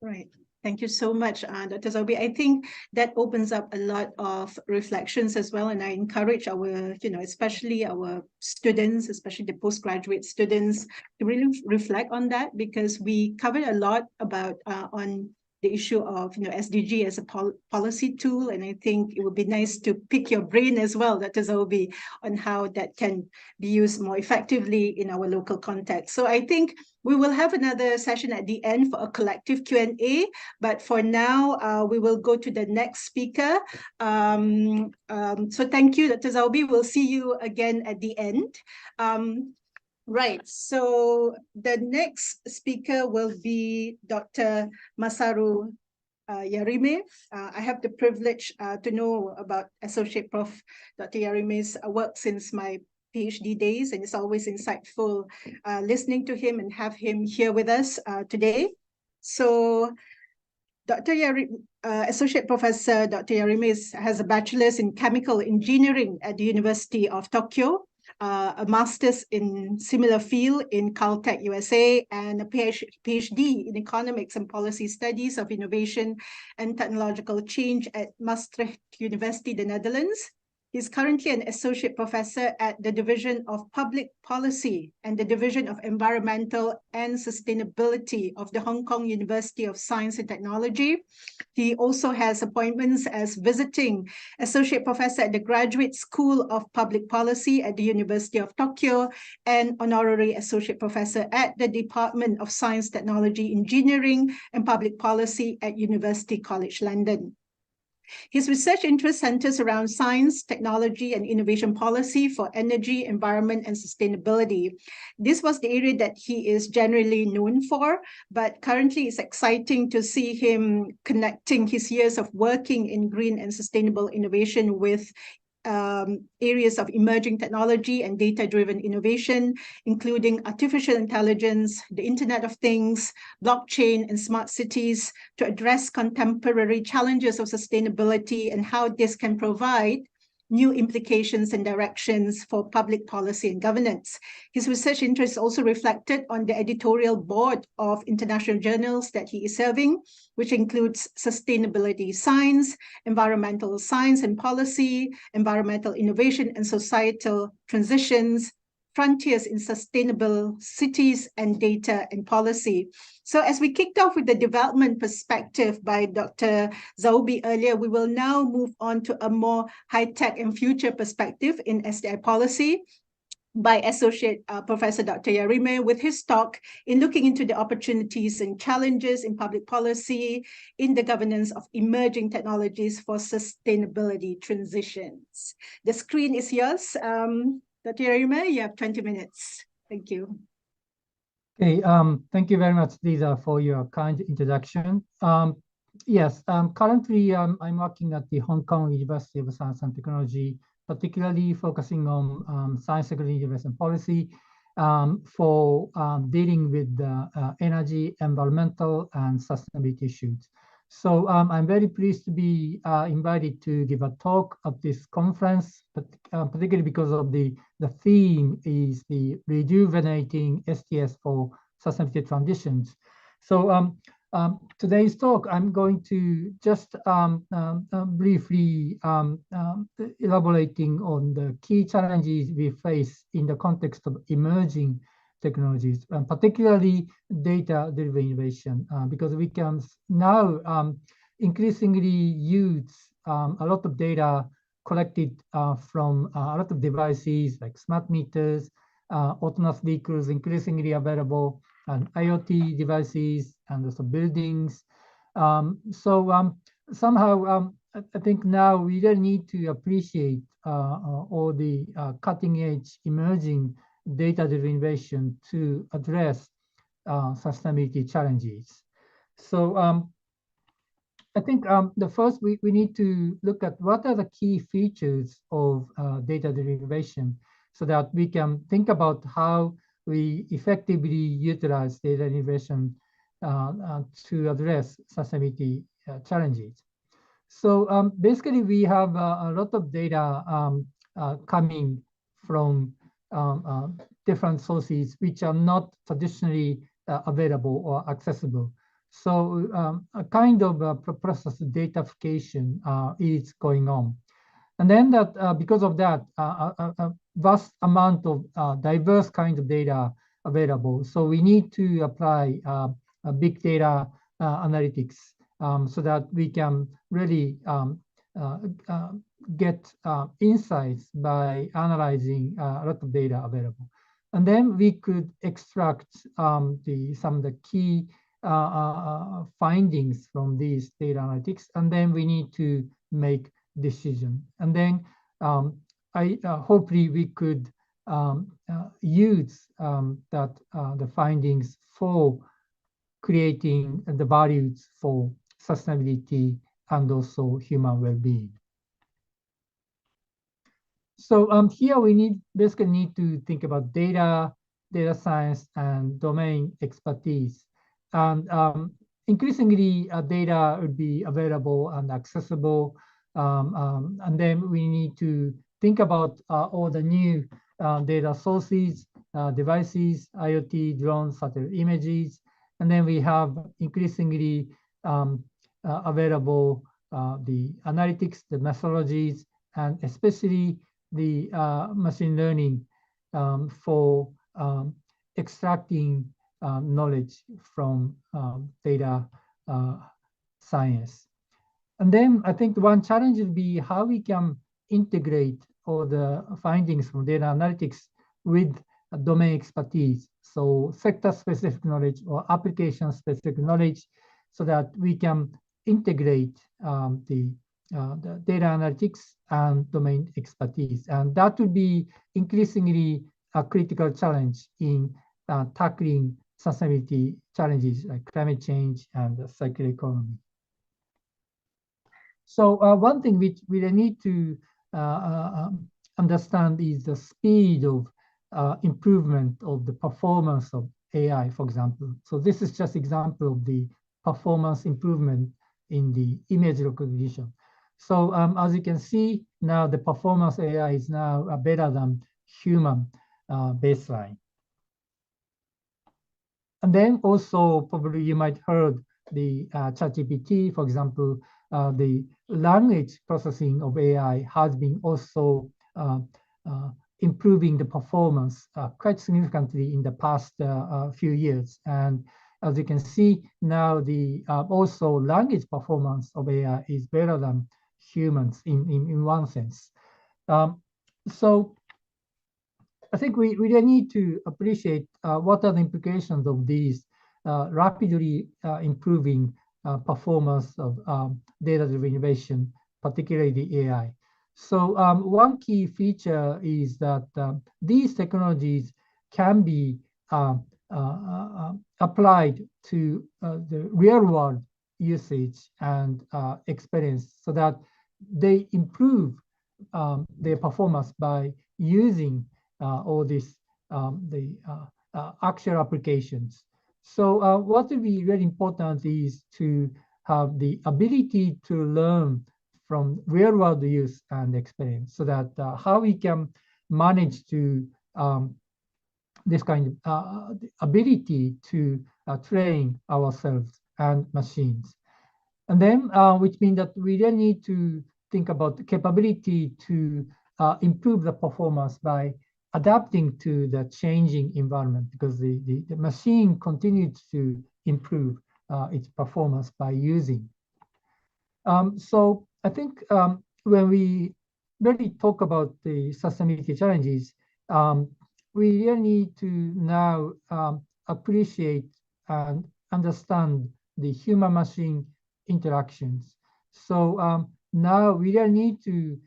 Right. Thank you so much, Dr. Zaubi. I think that opens up a lot of reflections as well. And I encourage our, especially our students, especially the postgraduate students, to really reflect on that, because we covered a lot about on the issue of SDG as a policy tool. And I think it would be nice to pick your brain as well, Dr. Zaubi, on how that can be used more effectively in our local context. So I think we will have another session at the end for a collective Q&A, but for now, we will go to the next speaker. So thank you, Dr. Zaubi. We'll see you again at the end. Right, so the next speaker will be Dr. Masaru Yarime. I have the privilege to know about Associate Prof. Dr. Yarime's work since my PhD days, and it's always insightful listening to him and have him here with us today. So Dr. Associate Professor Dr. Yarime has a bachelor's in chemical engineering at the University of Tokyo, a master's in similar field in Caltech, USA, and a PhD in economics and policy studies of innovation and technological change at Maastricht University, the Netherlands. He's currently an associate professor at the Division of Public Policy and the Division of Environmental and Sustainability of the Hong Kong University of Science and Technology. He also has appointments as visiting associate professor at the Graduate School of Public Policy at the University of Tokyo and honorary associate professor at the Department of Science, Technology, Engineering and Public Policy at University College London. His research interest centers around science, technology, and innovation policy for energy, environment, and sustainability. This was the area that he is generally known for, but currently it's exciting to see him connecting his years of working in green and sustainable innovation with areas of emerging technology and data-driven innovation, including artificial intelligence, the Internet of Things, blockchain, and smart cities, to address contemporary challenges of sustainability and how this can provide new implications and directions for public policy and governance. His research interests also reflected on the editorial board of international journals that he is serving, which includes Sustainability Science, Environmental Science and Policy, Environmental Innovation and Societal Transitions, Frontiers in Sustainable Cities, and Data and Policy. So as we kicked off with the development perspective by Dr. Zaubi earlier, we will now move on to a more high-tech and future perspective in STI policy by Associate Professor Dr. Yarime, with his talk in looking into the opportunities and challenges in public policy in the governance of emerging technologies for sustainability transitions. The screen is yours. Dr. Yarime, you have 20 minutes. Thank you. Okay, thank you very much, Lisa, for your kind introduction. Yes, currently I'm working at the Hong Kong University of Science and Technology, particularly focusing on science, technology, innovation policy for dealing with energy, environmental, and sustainability issues. So I'm very pleased to be invited to give a talk at this conference, particularly because of the theme is the rejuvenating STS for sustainability transitions. So today's talk, I'm going to just briefly elaborating on the key challenges we face in the context of emerging technologies, particularly data-driven innovation, because we can now increasingly use a lot of data collected from a lot of devices like smart meters, autonomous vehicles increasingly available, and IoT devices, and also buildings. Somehow, I think now we really need to appreciate all the cutting-edge emerging data-driven innovation to address sustainability challenges. So I think the first we need to look at what are the key features of data derivation so that we can think about how we effectively utilize data derivation to address sustainability challenges. So basically, we have a lot of data coming from different sources which are not traditionally available or accessible. So a kind of process datafication is going on. And then that because of that, a vast amount of diverse kind of data available. So we need to apply big data analytics so that we can really get insights by analyzing a lot of data available. And then we could extract some of the key findings from these data analytics, and then we need to make decision. And then hopefully we could use the findings for creating the values for sustainability and also human well-being. So here we basically need to think about data science, and domain expertise. And increasingly, data would be available and accessible. And then we need to think about all the new data sources, devices, IoT, drones, satellite images. And then we have increasingly available the analytics, the methodologies, and especially the machine learning for extracting knowledge from data science. And then I think one challenge would be how we can integrate all the findings from data analytics with domain expertise. So sector-specific knowledge or application-specific knowledge so that we can integrate the data analytics and domain expertise. And that would be increasingly a critical challenge in tackling sustainability challenges like climate change and the circular economy. So one thing which we need to understand is the speed of improvement of the performance of AI, for example. So this is just example of the performance improvement in the image recognition. So as you can see now, the performance AI is now better than human baseline. And then also probably you might heard the ChatGPT, for example, the language processing of AI has been also improving the performance quite significantly in the past few years. And as you can see now, the also language performance of AI is better than humans in one sense. So I think we really need to appreciate what are the implications of these rapidly improving performance of data-driven innovation, particularly the AI. So one key feature is that these technologies can be applied to the real-world usage and experience so that they improve their performance by using all these actual applications. So what will be really important is to have the ability to learn from real-world use and experience, so that how we can manage to this kind of ability to train ourselves and machines. And then, which means that we then need to think about the capability to improve the performance by adapting to the changing environment, because the machine continues to improve its performance by using. So I think when we really talk about the sustainability challenges, we really need to now appreciate and understand the human-machine interactions. So now we really need to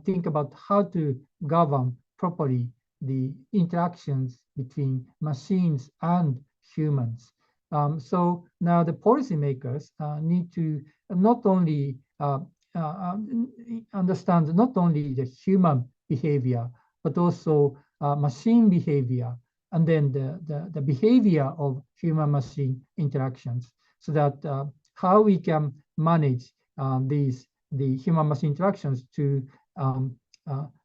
think about how to govern properly the interactions between machines and humans. So now the policymakers need to not only understand not only the human behavior, but also machine behavior, and then the behavior of human-machine interactions, so that how we can manage the human-machine interactions to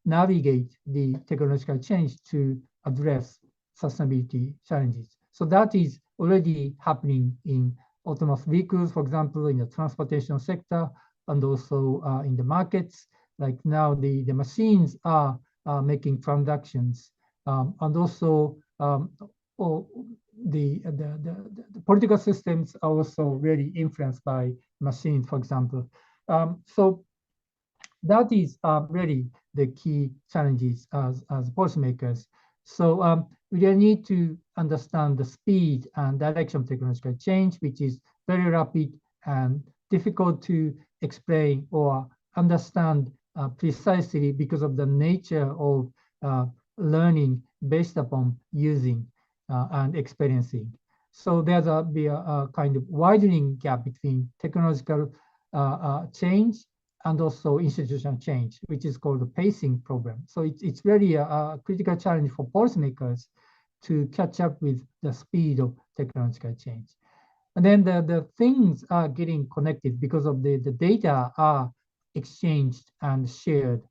navigate the technological change to address sustainability challenges. So that is already happening in autonomous vehicles, for example, in the transportation sector, and also in the markets. Like now, the machines are making transactions, and also the political systems are also very influenced by machines, for example. So that is really the key challenges as policymakers. So we really need to understand the speed and direction of technological change, which is very rapid and difficult to explain or understand precisely because of the nature of learning based upon using and experiencing. So there's be a kind of widening gap between technological change and also institutional change, which is called the pacing problem. So it's really a critical challenge for policymakers to catch up with the speed of technological change. And then the things are getting connected because of the data are exchanged and shared.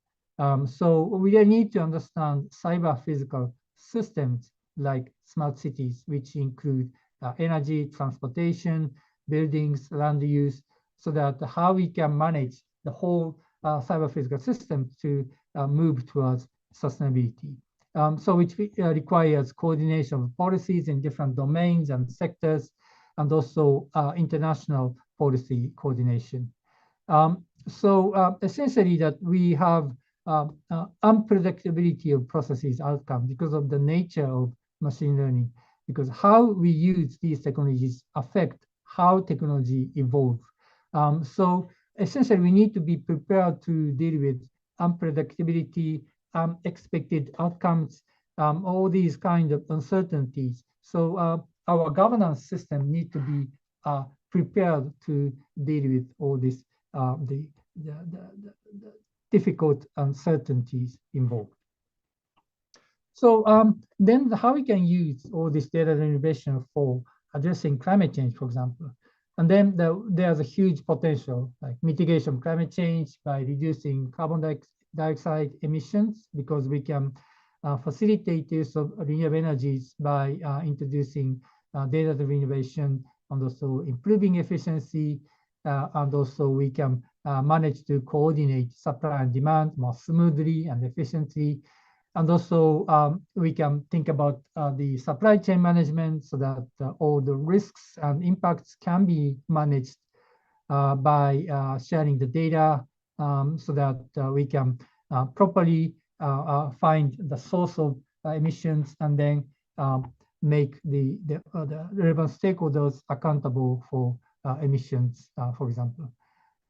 So we need to understand cyber physical systems like smart cities, which include energy, transportation, buildings, land use, so that how we can manage the whole cyber physical system to move towards sustainability. So which requires coordination of policies in different domains and sectors, and also international policy coordination. So essentially that we have unpredictability of processes outcome because of the nature of machine learning, because how we use these technologies affect how technology evolves. So essentially we need to be prepared to deal with unpredictability, unexpected outcomes, all these kind of uncertainties. So our governance system need to be prepared to deal with all this, the difficult uncertainties involved. So then how we can use all this data innovation for addressing climate change, for example. And then there's a huge potential, like mitigation of climate change by reducing carbon dioxide emissions, because we can facilitate use of renewable energies by introducing data-driven innovation, and also improving efficiency, and also we can manage to coordinate supply and demand more smoothly and efficiently. And also we can think about the supply chain management, so that all the risks and impacts can be managed by sharing the data, so that we can properly find the source of emissions, and then make the relevant stakeholders accountable for emissions, for example.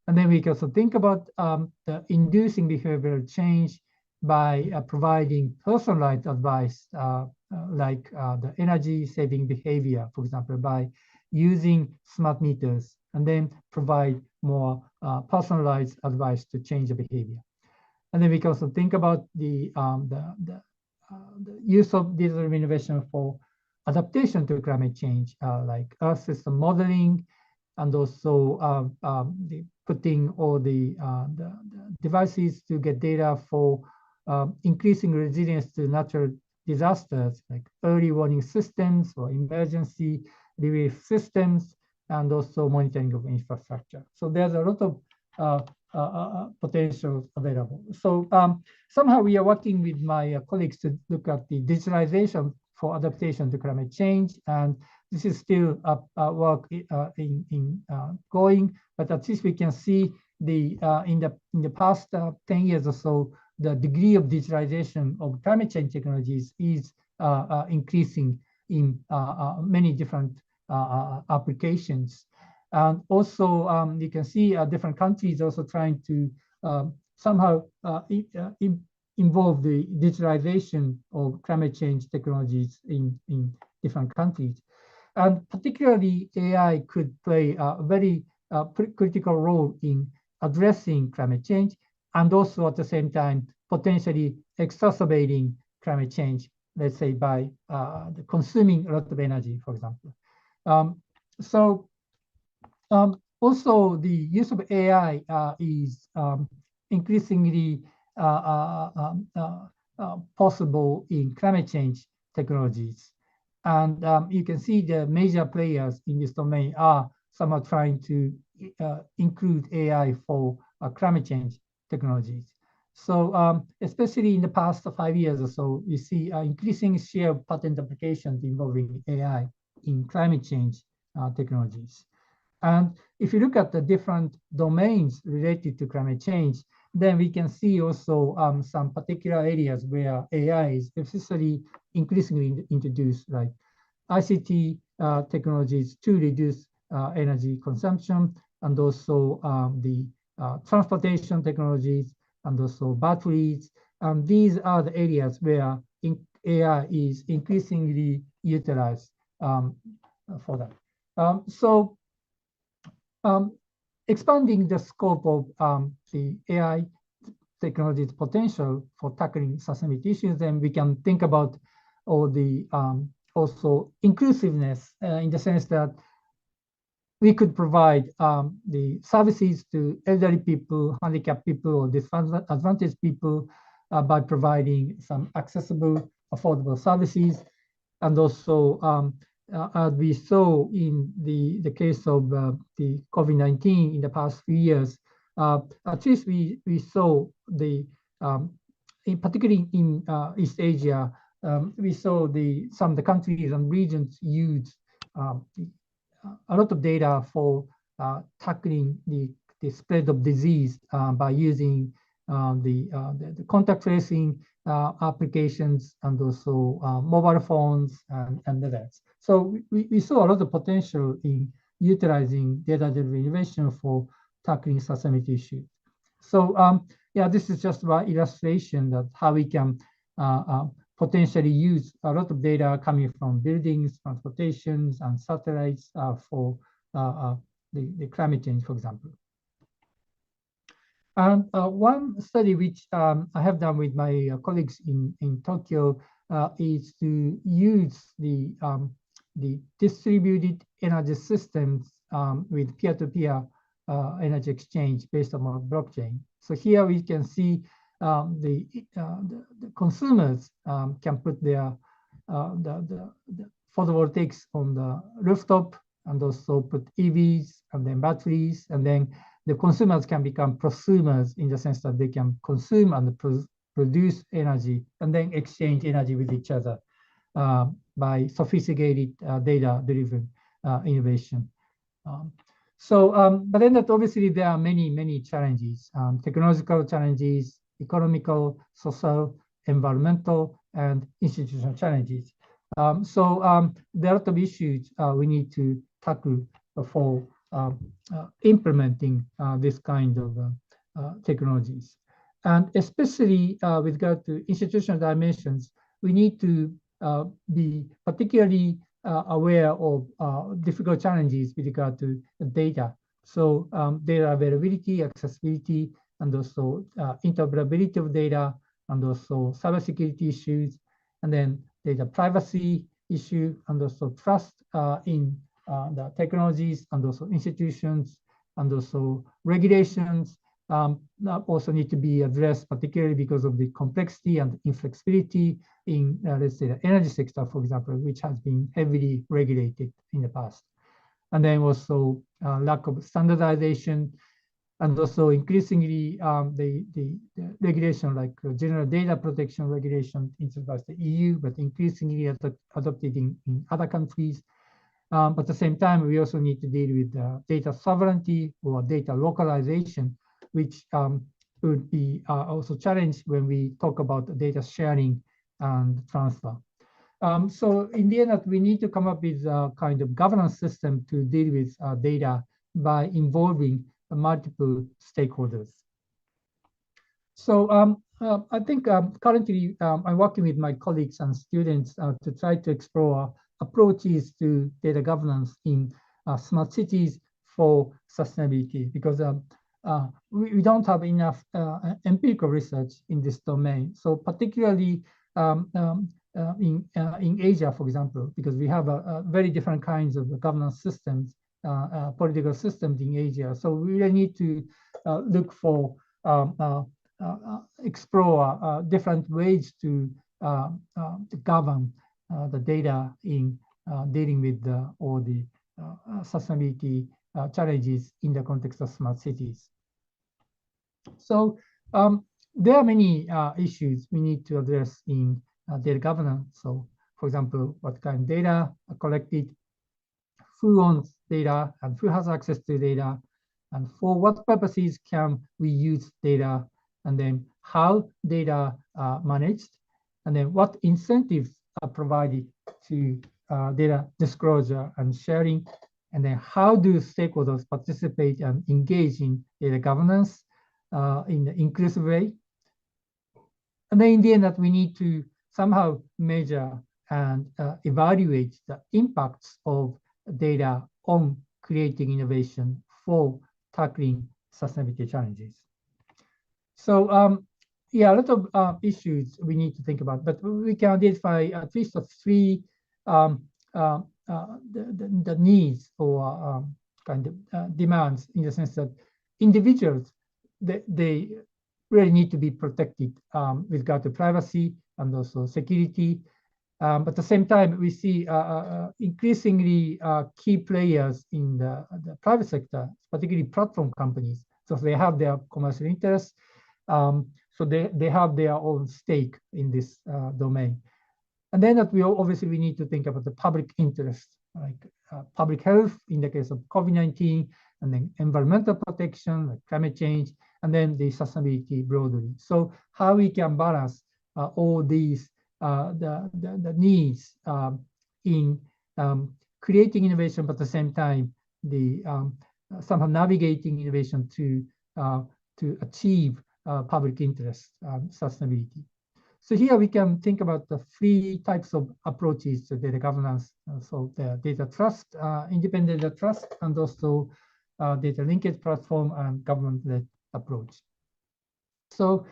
And then we can also think about the inducing behavioral change by providing personalized advice, like the energy saving behavior, for example, by using smart meters, and then provide more personalized advice to change the behavior. And then we can also think about the use of digital innovation for adaptation to climate change, like Earth system modeling, and also putting all the devices to get data for increasing resilience to natural disasters, like early warning systems or emergency relief systems, and also monitoring of infrastructure. So there's a lot of potential available. So somehow we are working with my colleagues to look at the digitalization for adaptation to climate change, and this is still a work going, but at least we can see the in the past 10 years or so, the degree of digitalization of climate change technologies is increasing in many different applications. And also you can see different countries also trying to somehow involve the digitalization of climate change technologies in different countries. And particularly AI could play a very critical role in addressing climate change, and also at the same time potentially exacerbating climate change, let's say by consuming a lot of energy, for example. Also, the use of AI is increasingly possible in climate change technologies. And you can see the major players in this domain are some are trying to include AI for climate change technologies. So especially in the past 5 years or so, you see increasing share of patent applications involving AI in climate change technologies. And if you look at the different domains related to climate change, then we can see also some particular areas where AI is especially increasingly introduced, like ICT technologies to reduce energy consumption, and also the transportation technologies, and also batteries. These are the areas where AI is increasingly utilized for that. Expanding the scope of the AI technology's potential for tackling sustainability issues, then we can think about all the also inclusiveness in the sense that we could provide the services to elderly people, handicapped people, or disadvantaged people by providing some accessible, affordable services. And also, as we saw in the case of the COVID-19 in the past few years, at least we saw the, particularly in East Asia, we saw some of the countries and regions use a lot of data for tackling the spread of disease by using the contact tracing applications, and also mobile phones and others. So we saw a lot of potential in utilizing data-driven innovation for tackling sustainability issues. So yeah, this is just one illustration of how we can potentially use a lot of data coming from buildings, transportations, and satellites for the climate change, for example. And one study which I have done with my colleagues in Tokyo is to use the distributed energy systems with peer-to-peer energy exchange based on a blockchain. So here we can see the consumers can put their the photovoltaics on the rooftop, and also put EVs and then batteries, and then the consumers can become prosumers in the sense that they can consume and produce energy and then exchange energy with each other by sophisticated data-driven innovation. But then that obviously there are many challenges, technological challenges, economical, social, environmental, and institutional challenges. There are a lot of issues we need to tackle for implementing this kind of technologies. And especially with regard to institutional dimensions, we need to be particularly aware of difficult challenges with regard to data. So data availability, accessibility, and also interoperability of data, and also cybersecurity issues, and then data privacy issue, and also trust in the technologies, and also institutions, and also regulations also need to be addressed, particularly because of the complexity and inflexibility in, let's say, the energy sector, for example, which has been heavily regulated in the past. And then also lack of standardization, and also increasingly the regulation, like general data protection regulation introduced by the EU, but increasingly adopted in other countries. But at the same time, we also need to deal with data sovereignty or data localization, which would be also challenged when we talk about data sharing and transfer. So in the end, we need to come up with a kind of governance system to deal with data by involving multiple stakeholders. So I think currently I'm working with my colleagues and students to try to explore approaches to data governance in smart cities for sustainability, because we don't have enough empirical research in this domain. So particularly in Asia, for example, because we have very different kinds of governance systems, political systems in Asia. So we really need to look for, explore different ways to govern the data in dealing with all the sustainability challenges in the context of smart cities. So there are many issues we need to address in data governance. So for example, what kind of data are collected, who owns data and who has access to data, and for what purposes can we use data, and then how data are managed, and then what incentives are provided to data disclosure and sharing, and then how do stakeholders participate and engage in data governance in an inclusive way. And then in the end, that we need to somehow measure and evaluate the impacts of data on creating innovation for tackling sustainability challenges. So yeah, a lot of issues we need to think about, but we can identify at least three the needs or kind of demands, in the sense that individuals, they really need to be protected with regard to privacy and also security. But at the same time, we see increasingly key players in the private sector, particularly platform companies. So they have their commercial interests. So they have their own stake in this domain. And then that we need to think about the public interest, like public health in the case of COVID-19, and then environmental protection, like climate change, and then the sustainability broadly. So how we can balance all these the needs in creating innovation, but at the same time the somehow navigating innovation to achieve public interest sustainability. So here we can think about the three types of approaches to data governance. So the data trust, independent data trust, and also data linkage platform and government-led approach. So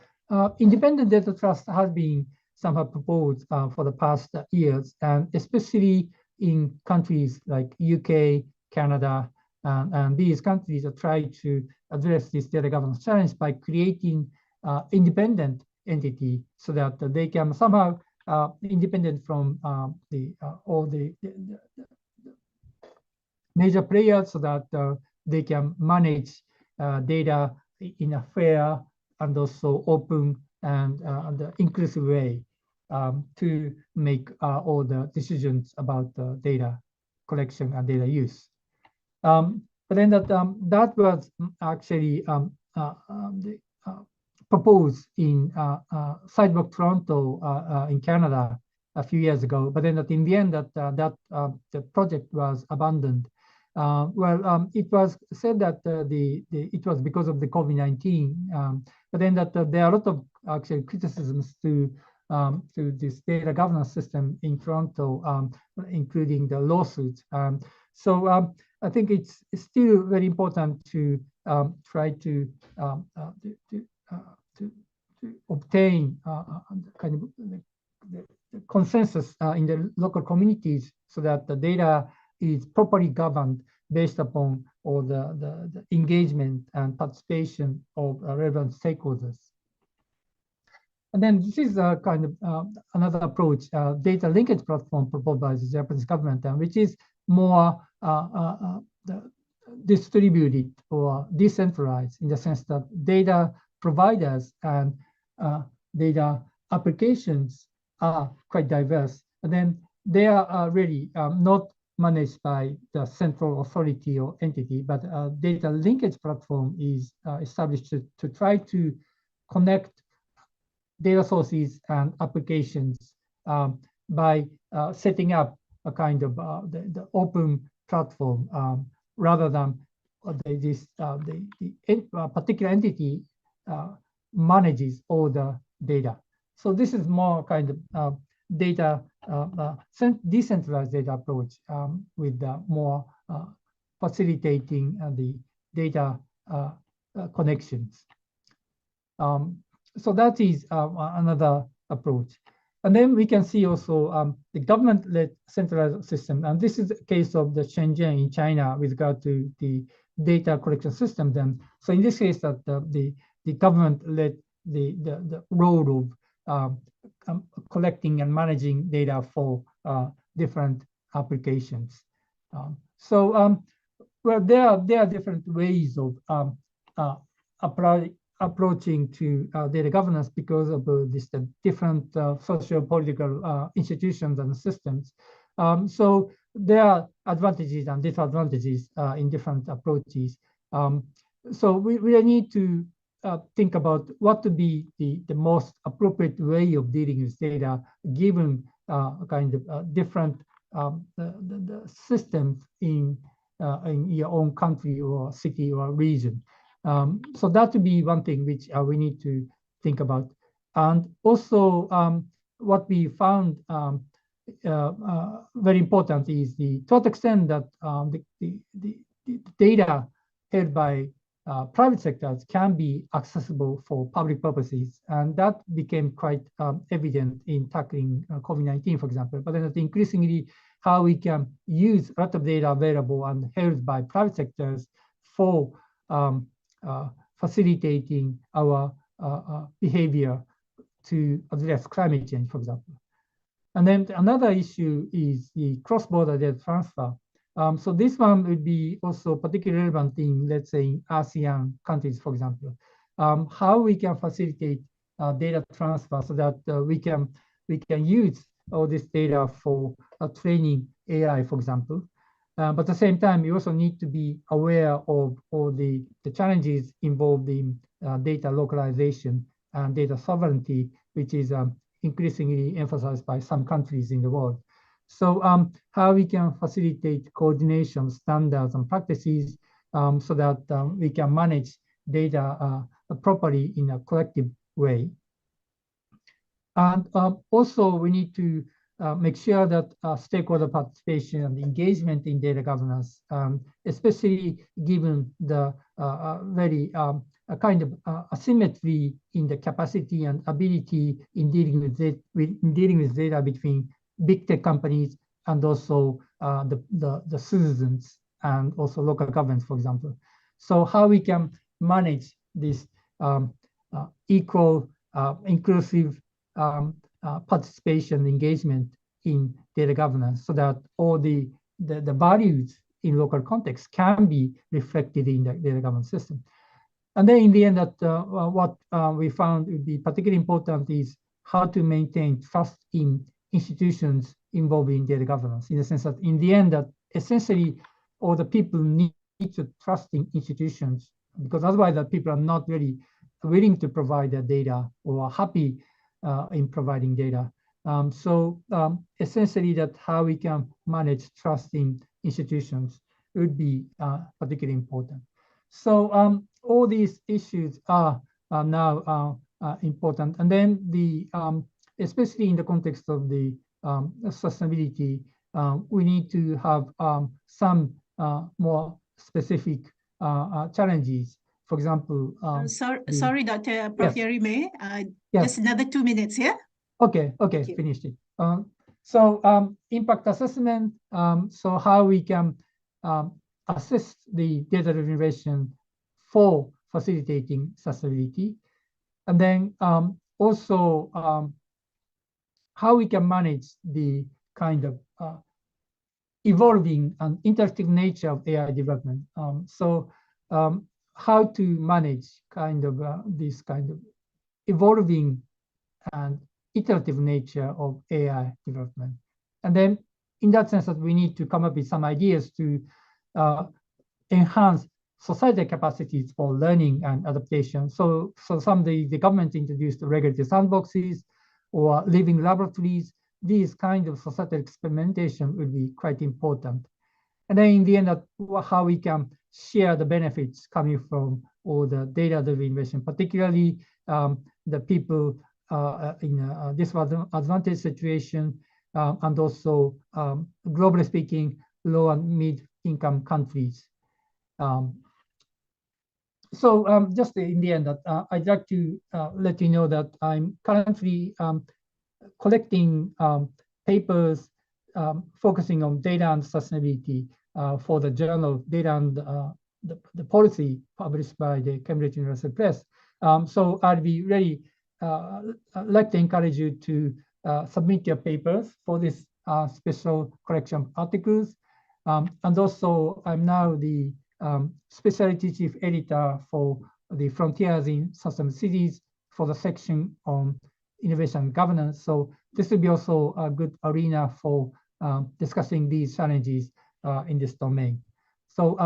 independent data trust has been somehow proposed for the past years, and especially in countries like UK, Canada, and these countries are trying to address this data governance challenge by creating independent entity, so that they can somehow independent from all the major players, so that they can manage data in a fair and also open and inclusive way to make all the decisions about data collection and data use. But then that was actually proposed in Sidewalk Toronto in Canada a few years ago. But then in the end, the project was abandoned. It was said that it was because of the COVID-19. But then there are a lot of actually criticisms to this data governance system in Toronto, including the lawsuits. So I think it's still very important to try to obtain kind of the consensus in the local communities, so that the data is properly governed based upon all the engagement and participation of relevant stakeholders. And then this is a kind of another approach, data linkage platform proposed by the Japanese government, which is more distributed or decentralized, in the sense that data providers and data applications are quite diverse. And then they are really not managed by the central authority or entity, but a data linkage platform is established to try to connect data sources and applications by setting up a kind of the open platform, rather than the particular entity manages all the data. So this is more kind of data decentralized data approach with more facilitating the data connections. So that is another approach. And then we can see also the government-led centralized system. And this is the case of the Shenzhen in China with regard to the data collection system. Then, so in this case, that the government led the role of collecting and managing data for different applications. Well, there are different ways of approaching to data governance because of this different socio-political institutions and systems. So there are advantages and disadvantages in different approaches. So we really need to think about what to be the most appropriate way of dealing with data, given kind of different the systems in your own country or city or region. So that would be one thing which we need to think about. And also what we found very important is to what extent that the data held by private sectors can be accessible for public purposes. And that became quite evident in tackling COVID-19, for example. But then increasingly, how we can use a lot of data available and held by private sectors for facilitating our behavior to address climate change, for example. And then another issue is the cross-border data transfer. So this one would be also particularly relevant in, let's say, ASEAN countries, for example. How we can facilitate data transfer so that we can use all this data for training AI, for example. But at the same time, you also need to be aware of all the challenges involved in data localization and data sovereignty, which is increasingly emphasized by some countries in the world. So how we can facilitate coordination, standards, and practices so that we can manage data properly in a collective way. And also, we need to make sure that stakeholder participation and engagement in data governance, especially given the very kind of asymmetry in the capacity and ability in dealing with data between big tech companies and also the citizens and also local governments, for example. So how we can manage this equal, inclusive participation, engagement in data governance so that all the values in local context can be reflected in the data governance system. And then in the end, that what we found would be particularly important is how to maintain trust in institutions involved in data governance, in the sense that in the end, that essentially all the people need to trust in institutions, because otherwise the people are not really willing to provide their data or are happy in providing data. So essentially that how we can manage trust in institutions would be particularly important. So all these issues are now important. And then the especially in the context of the sustainability, we need to have some more specific challenges. For example, sorry, Dr. Profierime, just another 2 minutes, yeah? Okay, finished it. So impact assessment, so how we can assess the data innovation for facilitating sustainability. And then also how we can manage the kind of evolving and interactive nature of AI development. So how to manage kind of this kind of evolving and iterative nature of AI development. And then in that sense that we need to come up with some ideas to enhance societal capacities for learning and adaptation. So some of the government introduced regulatory sandboxes or living laboratories. These kind of societal experimentation will be quite important. And then in the end, how we can share the benefits coming from all the data-driven innovation, particularly the people in a disadvantaged situation, and also, globally speaking, low and mid income countries. Just in the end, I'd like to let you know that I'm currently collecting papers focusing on data and sustainability for the journal Data and the Policy published by the Cambridge University Press. So I'll be really I'd like to encourage you to submit your papers for this special collection of articles. And also, I'm now the specialty chief editor for the Frontiers in Sustainable Cities for the section on innovation and governance. So this will be also a good arena for discussing these challenges in this domain. So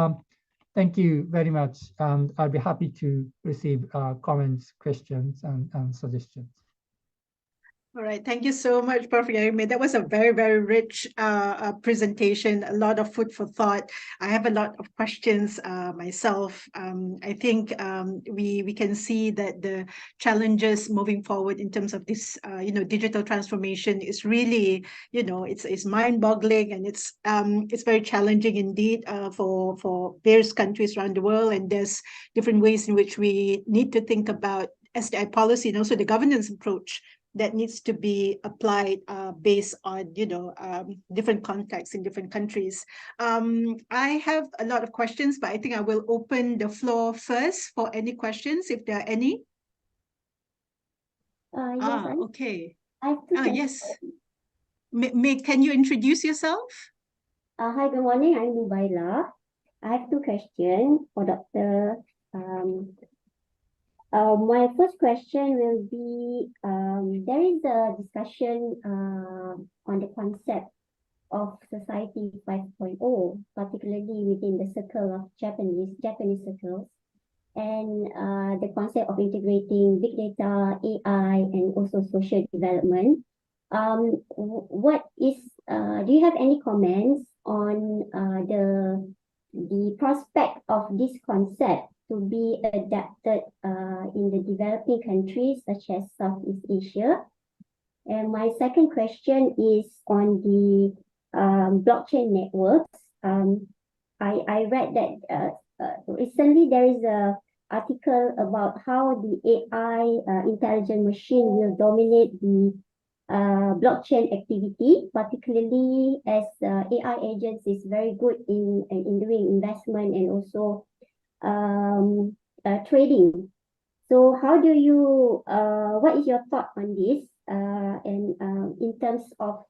thank you very much, and I'll be happy to receive comments, questions, and suggestions. All right, thank you so much, Prof. Yarime. That was a very, very rich presentation, a lot of food for thought. I have a lot of questions myself. I think we can see that the challenges moving forward in terms of this, digital transformation is really, it's mind-boggling, and it's very challenging indeed for various countries around the world. And there's different ways in which we need to think about STI policy and also the governance approach that needs to be applied based on, different contexts in different countries. I have a lot of questions, but I think I will open the floor first for any questions, if there are any. Yes, okay. I have two questions. Yes. Can you introduce yourself? Hi, good morning. I'm Nubaila. I have two questions for Dr. My first question will be, there is a discussion on the concept of Society 5.0, particularly within the circle of Japanese circles, and the concept of integrating big data, AI, and also social development. Do you have any comments on the prospect of this concept to be adapted in the developing countries such as Southeast Asia? And my second question is on the blockchain networks. I read that recently there is an article about how the AI intelligent machine will dominate the blockchain activity, particularly as AI agents is very good in doing investment and also trading. So how do you, what is your thought on this and in terms of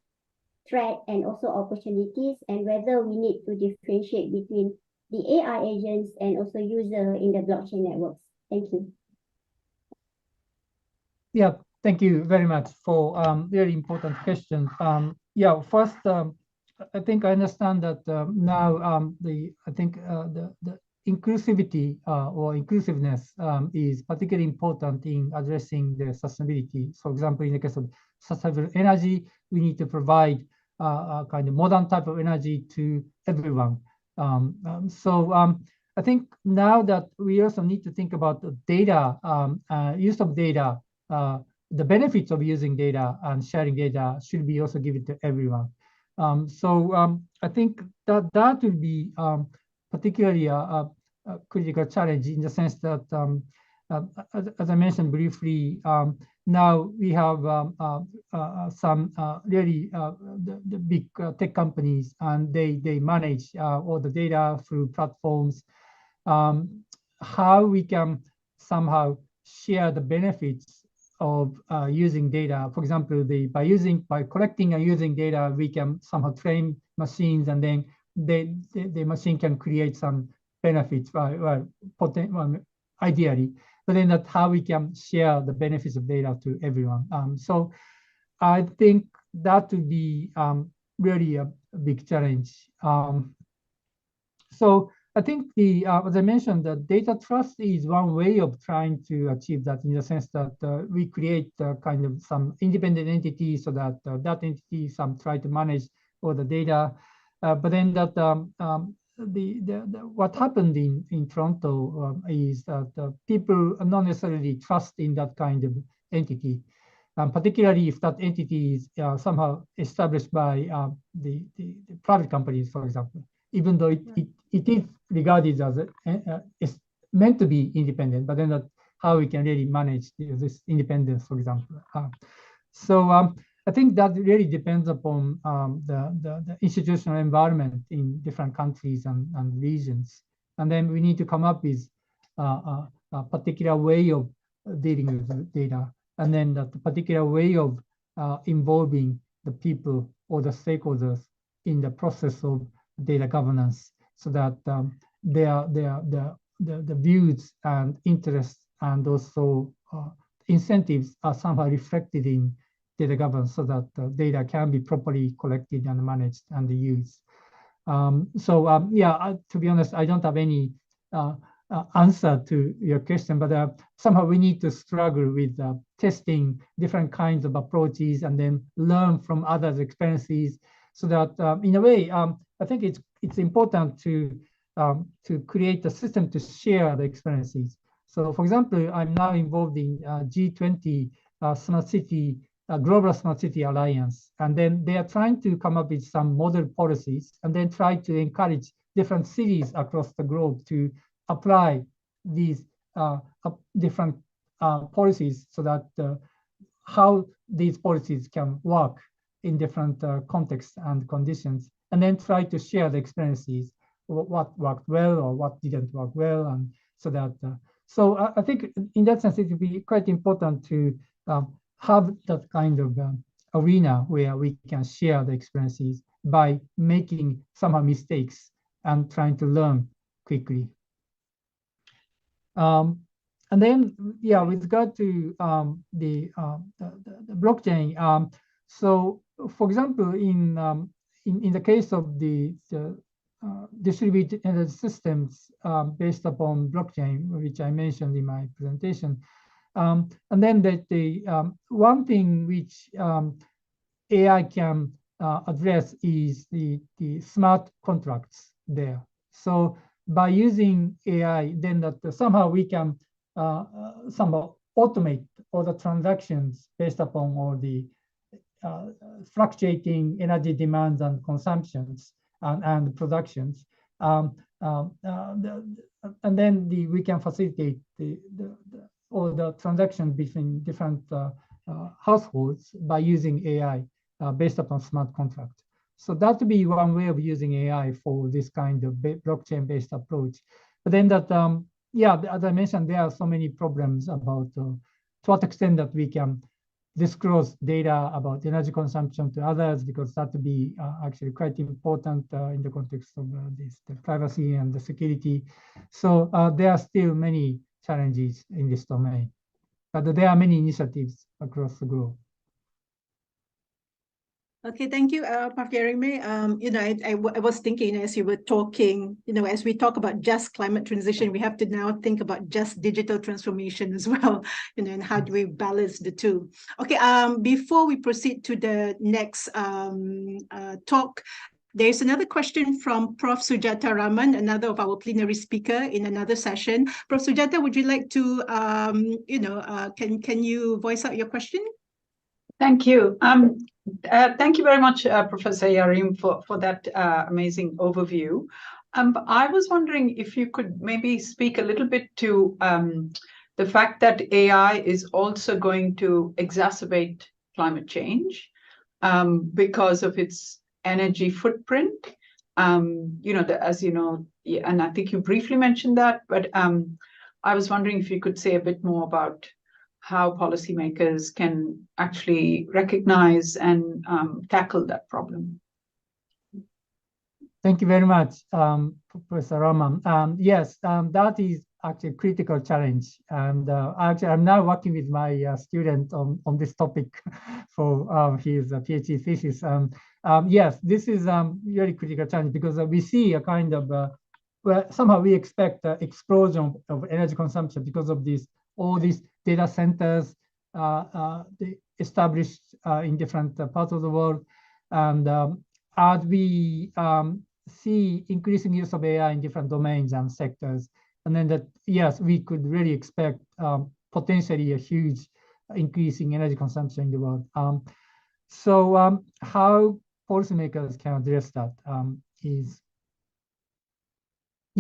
threat and also opportunities, and whether we need to differentiate between the AI agents and also user in the blockchain networks? Thank you. Yeah, thank you very much for very important questions. First, I think I understand that now the inclusivity or inclusiveness is particularly important in addressing the sustainability. For example, in the case of sustainable energy, we need to provide a kind of modern type of energy to everyone. I think now that we also need to think about the data, use of data, the benefits of using data and sharing data should be also given to everyone. I think that will be particularly a critical challenge in the sense that, as I mentioned briefly, now we have some really the big tech companies, and they manage all the data through platforms. How we can somehow share the benefits of using data. For example, by collecting and using data, we can somehow train machines, and then the machine can create some benefits, ideally. But then that's how we can share the benefits of data to everyone. So I think that would be really a big challenge. So I think as I mentioned, the data trust is one way of trying to achieve that, in the sense that we create kind of some independent entity so that that entity try to manage all the data. But then that what happened in Toronto is that people are not necessarily trust in that kind of entity, particularly if that entity is somehow established by the private companies, for example. even though it is regarded as it's meant to be independent, but then how we can really manage this independence, for example. I think that really depends upon the institutional environment in different countries and regions. And then we need to come up with a particular way of dealing with data, and then that particular way of involving the people or the stakeholders in the process of data governance, so that the views and interests and also incentives are somehow reflected in data governance, so that data can be properly collected and managed and used. Yeah, to be honest, I don't have any answer to your question, but somehow we need to struggle with testing different kinds of approaches and then learn from others' experiences, so that in a way, I think it's important to create a system to share the experiences. So, for example, I'm now involved in G20 Smart City Global Smart City Alliance, and then they are trying to come up with some model policies, and then try to encourage different cities across the globe to apply these different policies, so that how these policies can work in different contexts and conditions, and then try to share the experiences, what worked well or what didn't work well, and so that. So I think in that sense, it would be quite important to have that kind of arena where we can share the experiences by making somehow mistakes and trying to learn quickly. And then, yeah, with regard to the blockchain, so for example, in the case of the distributed energy systems based upon blockchain, which I mentioned in my presentation, and then the one thing which AI can address is the smart contracts there. So by using AI, then that somehow we can somehow automate all the transactions based upon all the fluctuating energy demands and consumptions and productions. And then we can facilitate all the transactions between different households by using AI based upon smart contracts. So that would be one way of using AI for this kind of blockchain-based approach. But then that, yeah, as I mentioned, there are so many problems about to what extent that we can disclose data about energy consumption to others, because that would be actually quite important in the context of the privacy and the security. So there are still many challenges in this domain, but there are many initiatives across the globe. Okay, thank you, Prof. Yerime. I was thinking as you were talking, as we talk about just climate transition, we have to now think about just digital transformation as well, and how do we balance the two? Okay, before we proceed to the next talk, there's another question from Prof. Sujata Raman, another of our plenary speaker in another session. Prof. Sujata, would you like to, can you voice out your question? Thank you. Thank you very much, Professor Yarim, for that amazing overview. I was wondering if you could maybe speak a little bit to the fact that AI is also going to exacerbate climate change because of its energy footprint. As you know, and I think you briefly mentioned that, but I was wondering if you could say a bit more about how policymakers can actually recognize and tackle that problem. Thank you very much, Professor Raman. Yes, that is actually a critical challenge. And actually, I'm now working with my student on this topic for his PhD thesis. Yes, this is a really critical challenge, because we see a kind of, well, somehow we expect an explosion of energy consumption because of all these data centers established in different parts of the world. And as we see increasing use of AI in different domains and sectors, and then that, yes, we could really expect potentially a huge increase in energy consumption in the world. So how policymakers can address that is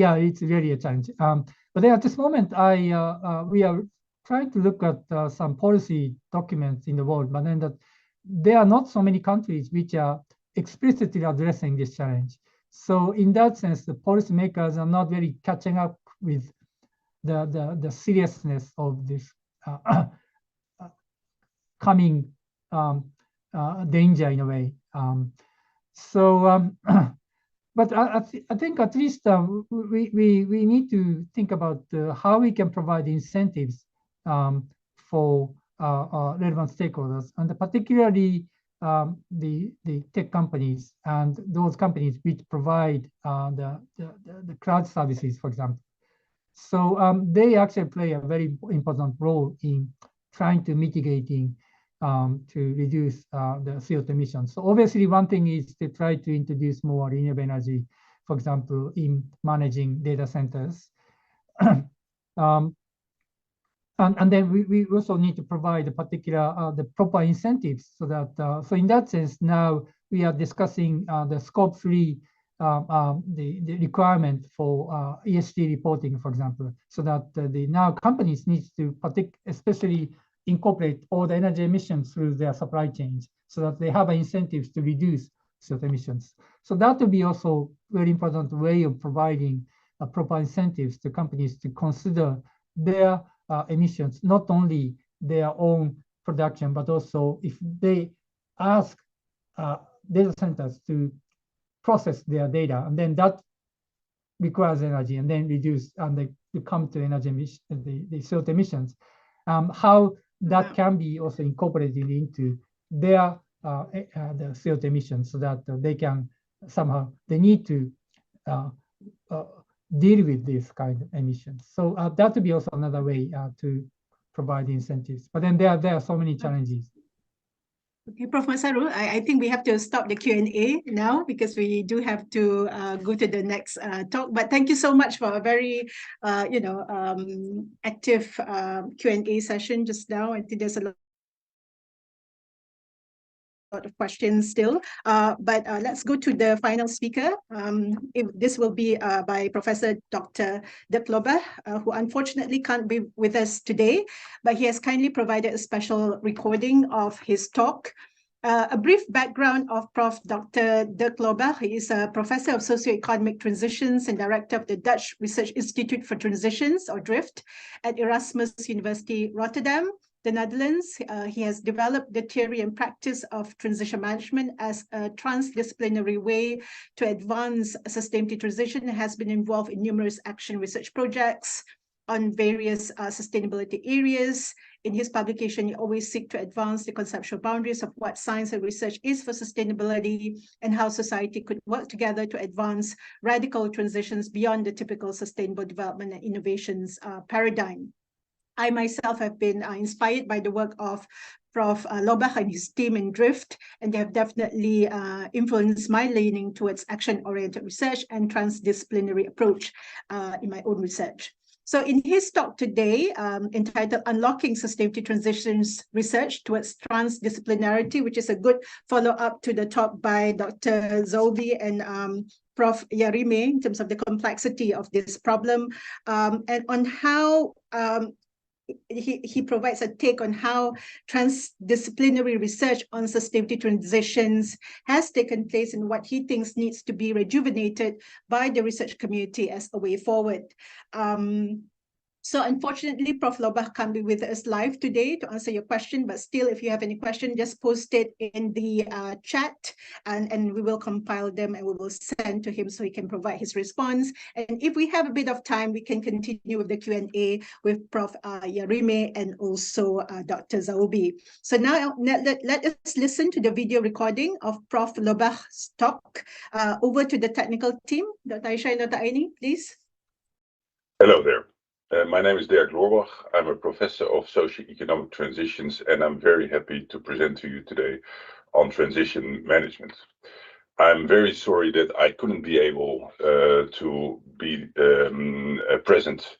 yeah, it's really a challenge. But then at this moment, we are trying to look at some policy documents in the world, but then that there are not so many countries which are explicitly addressing this challenge. So in that sense, the policymakers are not really catching up with the seriousness of this coming danger in a way. But I think at least we need to think about how we can provide incentives for relevant stakeholders, and particularly the tech companies and those companies which provide the cloud services, for example. So they actually play a very important role in trying to mitigating to reduce the CO2 emissions. So obviously, one thing is to try to introduce more renewable energy, for example, in managing data centers. And then we also need to provide the particular the proper incentives so that so in that sense now we are discussing the scope 3 the requirement for ESG reporting, for example, so that the now companies need to especially incorporate all the energy emissions through their supply chains so that they have incentives to reduce CO2 emissions. So that will be also very important way of providing proper incentives to companies to consider their emissions, not only their own production, but also if they ask data centers to process their data, and then that requires energy, and then reduce and they come to energy emission, the CO2 emissions. How that can be also incorporated into their the CO2 emissions, so that they can somehow they need to deal with this kind of emissions. So that would be also another way to provide incentives. But then there are so many challenges. Okay, Prof. Masaru, I think we have to stop the Q&A now because we do have to go to the next talk. But thank you so much for a very, active Q&A session just now. I think there's a lot of questions still, but let's go to the final speaker. This will be by Professor Dr. Dirk Lobbach, who unfortunately can't be with us today, but he has kindly provided a special recording of his talk. A brief background of Prof. Dr. Dirk Lobbach. He is a professor of socioeconomic transitions and director of the Dutch Research Institute for Transitions, or DRIFT, at Erasmus University Rotterdam, the Netherlands. He has developed the theory and practice of transition management as a transdisciplinary way to advance sustainability transition, and has been involved in numerous action research projects on various sustainability areas. In his publication, he always seeks to advance the conceptual boundaries of what science and research is for sustainability and how society could work together to advance radical transitions beyond the typical sustainable development and innovations paradigm. I myself have been inspired by the work of Prof. Lobbach and his team in DRIFT, and they have definitely influenced my leaning towards action-oriented research and transdisciplinary approach in my own research. So in his talk today, entitled Unlocking Sustainability Transitions Research Towards Transdisciplinarity, which is a good follow-up to the talk by Dr. Zoubi and Prof. Yarime in terms of the complexity of this problem, and on how he provides a take on how transdisciplinary research on sustainability transitions has taken place and what he thinks needs to be rejuvenated by the research community as a way forward. So unfortunately, Prof. Lobbach can't be with us live today to answer your question, but still, if you have any question, just post it in the chat, and we will compile them and we will send to him so he can provide his response. And if we have a bit of time, we can continue with the Q&A with Prof. Yarime and also Dr. Zoubi. So now let us listen to the video recording of Prof. Lobbach's talk. Over to the technical team. Dr. Aisha and Dr. Aini, please. Hello there. My name is Dirk Lobbach. I'm a professor of socioeconomic transitions, and I'm very happy to present to you today on transition management. I'm very sorry that I couldn't be able to be present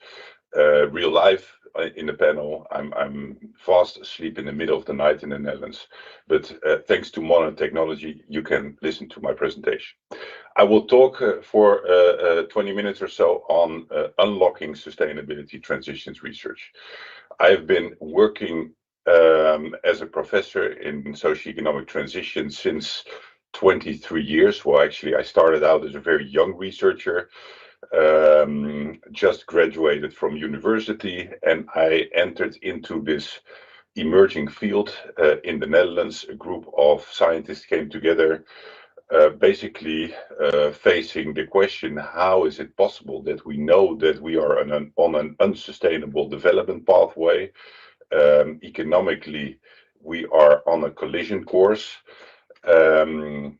real life in the panel. I'm fast asleep in the middle of the night in the Netherlands, but thanks to modern technology, you can listen to my presentation. I will talk for 20 minutes or so on unlocking sustainability transitions research. I've been working as a professor in socioeconomic transition since 23 years. Well, actually, I started out as a very young researcher, just graduated from university, and I entered into this emerging field in the Netherlands. A group of scientists came together, basically facing the question, how is it possible that we know that we are on an unsustainable development pathway? Economically, we are on a collision course, and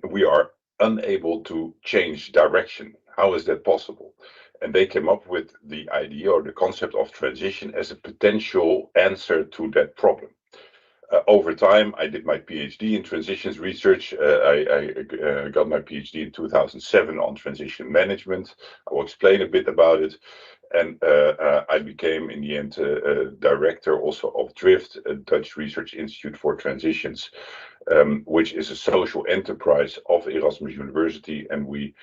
we are unable to change direction. How is that possible? And they came up with the idea or the concept of transition as a potential answer to that problem. Over time, I did my PhD in transitions research. I got my PhD in 2007 on transition management. I will explain a bit about it. And I became, in the end, director also of DRIFT, a Dutch Research Institute for Transitions, which is a social enterprise of Erasmus University. And we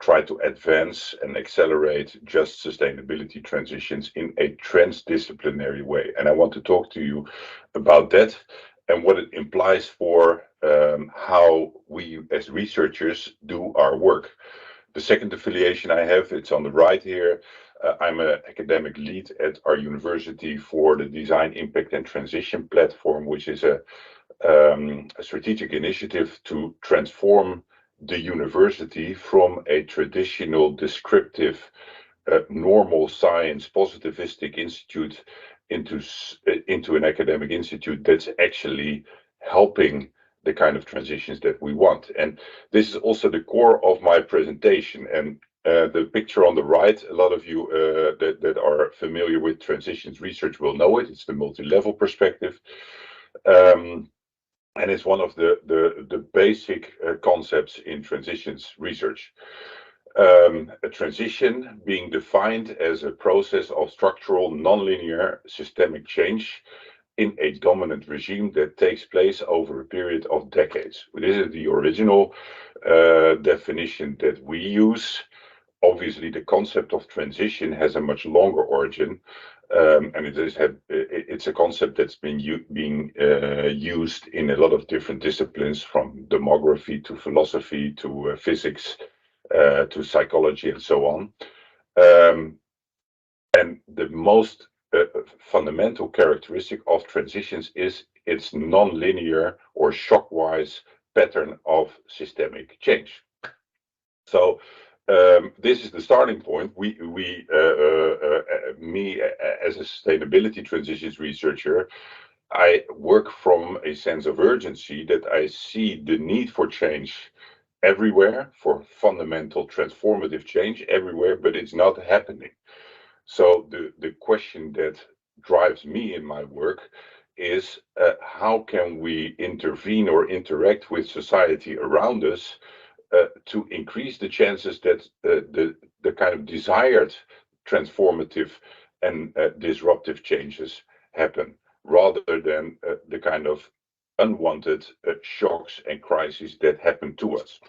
try to advance and accelerate just sustainability transitions in a transdisciplinary way. And I want to talk to you about that and what it implies for how we as researchers do our work. The second affiliation I have, it's on the right here. I'm an academic lead at our university for the Design, Impact and Transition platform, which is a strategic initiative to transform the university from a traditional descriptive normal science positivistic institute into an academic institute that's actually helping the kind of transitions that we want. And this is also the core of my presentation. And the picture on the right, a lot of you that are familiar with transitions research will know it. It's the multi-level perspective. And it's one of the basic concepts in transitions research. A transition being defined as a process of structural, nonlinear, systemic change in a dominant regime that takes place over a period of decades. This is the original definition that we use. Obviously, the concept of transition has a much longer origin, and it's a concept that's been being used in a lot of different disciplines, from demography to philosophy to physics to psychology and so on. And the most fundamental characteristic of transitions is its non-linear or shockwise pattern of systemic change. So this is the starting point. Me as a sustainability transitions researcher, I work from a sense of urgency that I see the need for change everywhere, for fundamental transformative change everywhere, but it's not happening. So the question that drives me in my work is how can we intervene or interact with society around us to increase the chances that the kind of desired transformative and disruptive changes happen, rather than the kind of unwanted shocks and crises that happen to us.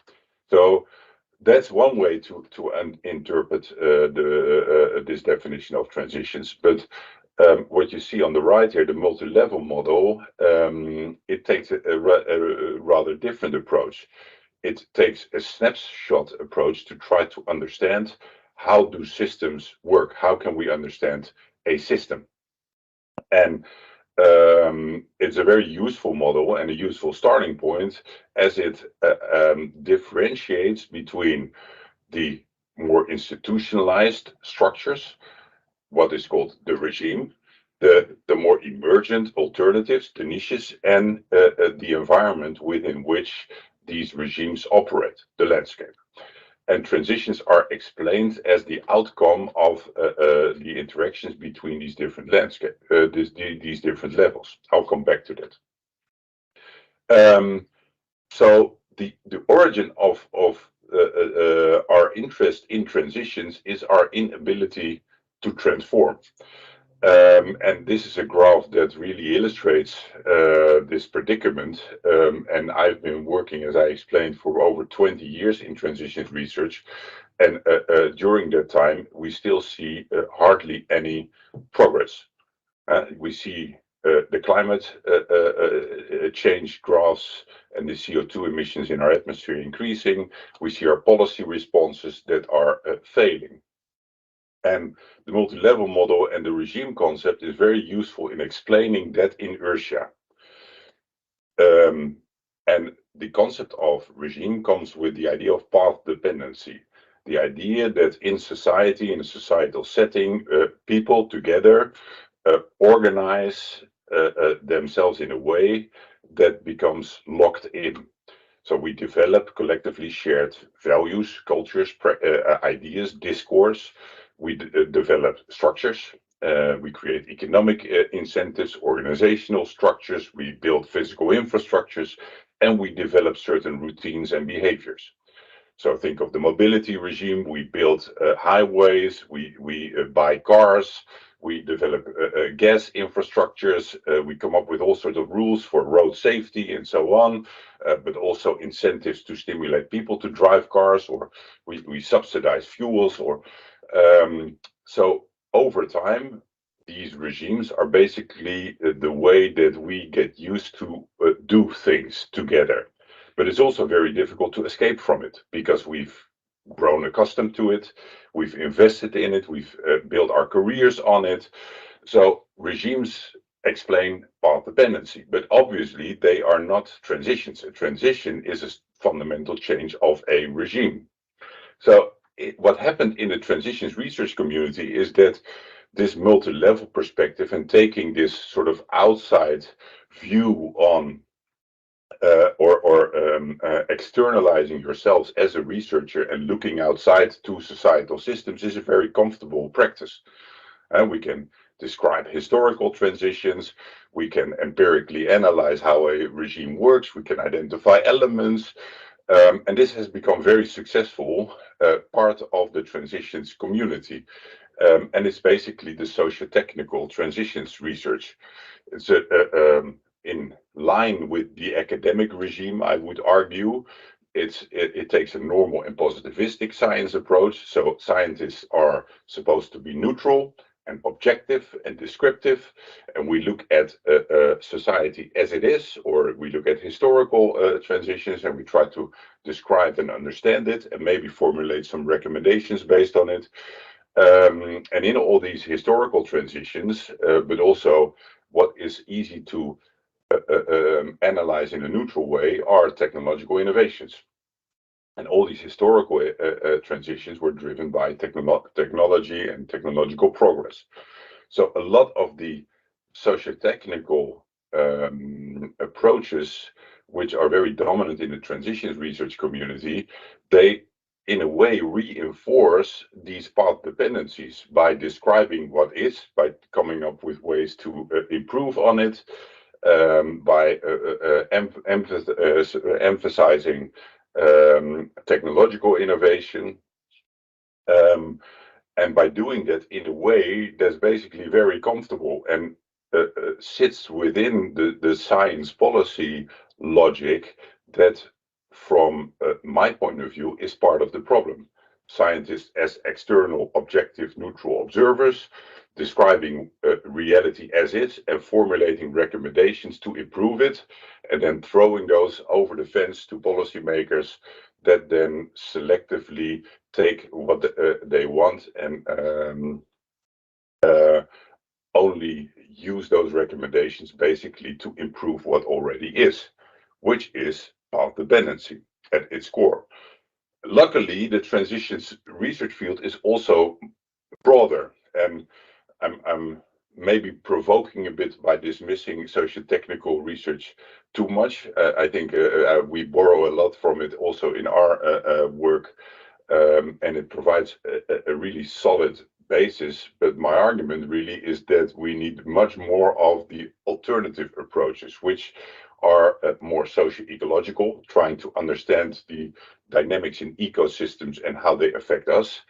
So that's one way to interpret this definition of transitions. But what you see on the right here, the multi-level model, it takes a rather different approach. It takes a snapshot approach to try to understand how do systems work? How can we understand a system? And it's a very useful model and a useful starting point, as it differentiates between the more institutionalized structures, what is called the regime, the more emergent alternatives, the niches, and the environment within which these regimes operate, the landscape. And transitions are explained as the outcome of the interactions between these different landscape, these different levels. I'll come back to that. So the origin of our interest in transitions is our inability to transform. And this is a graph that really illustrates this predicament. And I've been working, as I explained, for over 20 years in transitions research. And during that time, we still see hardly any progress. We see the climate change graphs and the CO2 emissions in our atmosphere increasing. We see our policy responses that are failing. And the multi-level model and the regime concept is very useful in explaining that inertia. And the concept of regime comes with the idea of path dependency. The idea that in society, in a societal setting, people together organize themselves in a way that becomes locked in. So we develop collectively shared values, cultures, ideas, discourse. We develop structures. We create economic incentives, organizational structures. We build physical infrastructures, and we develop certain routines and behaviors. So think of the mobility regime. We build highways. We buy cars. We develop gas infrastructures. We come up with all sorts of rules for road safety and so on, but also incentives to stimulate people to drive cars, or we subsidize fuels. So over time, these regimes are basically the way that we get used to do things together. But it's also very difficult to escape from it because we've grown accustomed to it, we've invested in it, we've built our careers on it. So regimes explain path dependency, but obviously they are not transitions. A transition is a fundamental change of a regime. So what happened in the transitions research community is that this multi-level perspective and taking this sort of outside view on externalizing yourselves as a researcher and looking outside to societal systems is a very comfortable practice. We can describe historical transitions, we can empirically analyze how a regime works, we can identify elements, and this has become very successful part of the transitions community. And it's basically the socio-technical transitions research. It's in line with the academic regime, I would argue. It takes a normal and positivistic science approach. So scientists are supposed to be neutral and objective and descriptive, and we look at society as it is, or we look at historical transitions and we try to describe and understand it and maybe formulate some recommendations based on it. And in all these historical transitions, but also what is easy to analyze in a neutral way are technological innovations. And all these historical transitions were driven by technology and technological progress. So a lot of the socio-technical approaches, which are very dominant in the transitions research community, they in a way reinforce these path dependencies by describing what is, by coming up with ways to improve on it, by emphasizing technological innovation, and by doing that in a way that's basically very comfortable and sits within the science policy logic that, from my point of view, is part of the problem. Scientists as external, objective, neutral observers, describing reality as is and formulating recommendations to improve it, and then throwing those over the fence to policymakers that then selectively take what they want and only use those recommendations basically to improve what already is, which is path dependency at its core. Luckily, the transitions research field is also broader, and I'm maybe provoking a bit by dismissing socio-technical research too much. I think we borrow a lot from it also in our work, and it provides a really solid basis. But my argument really is that we need much more of the alternative approaches, which are more socio-ecological, trying to understand the dynamics in ecosystems and how they affect us.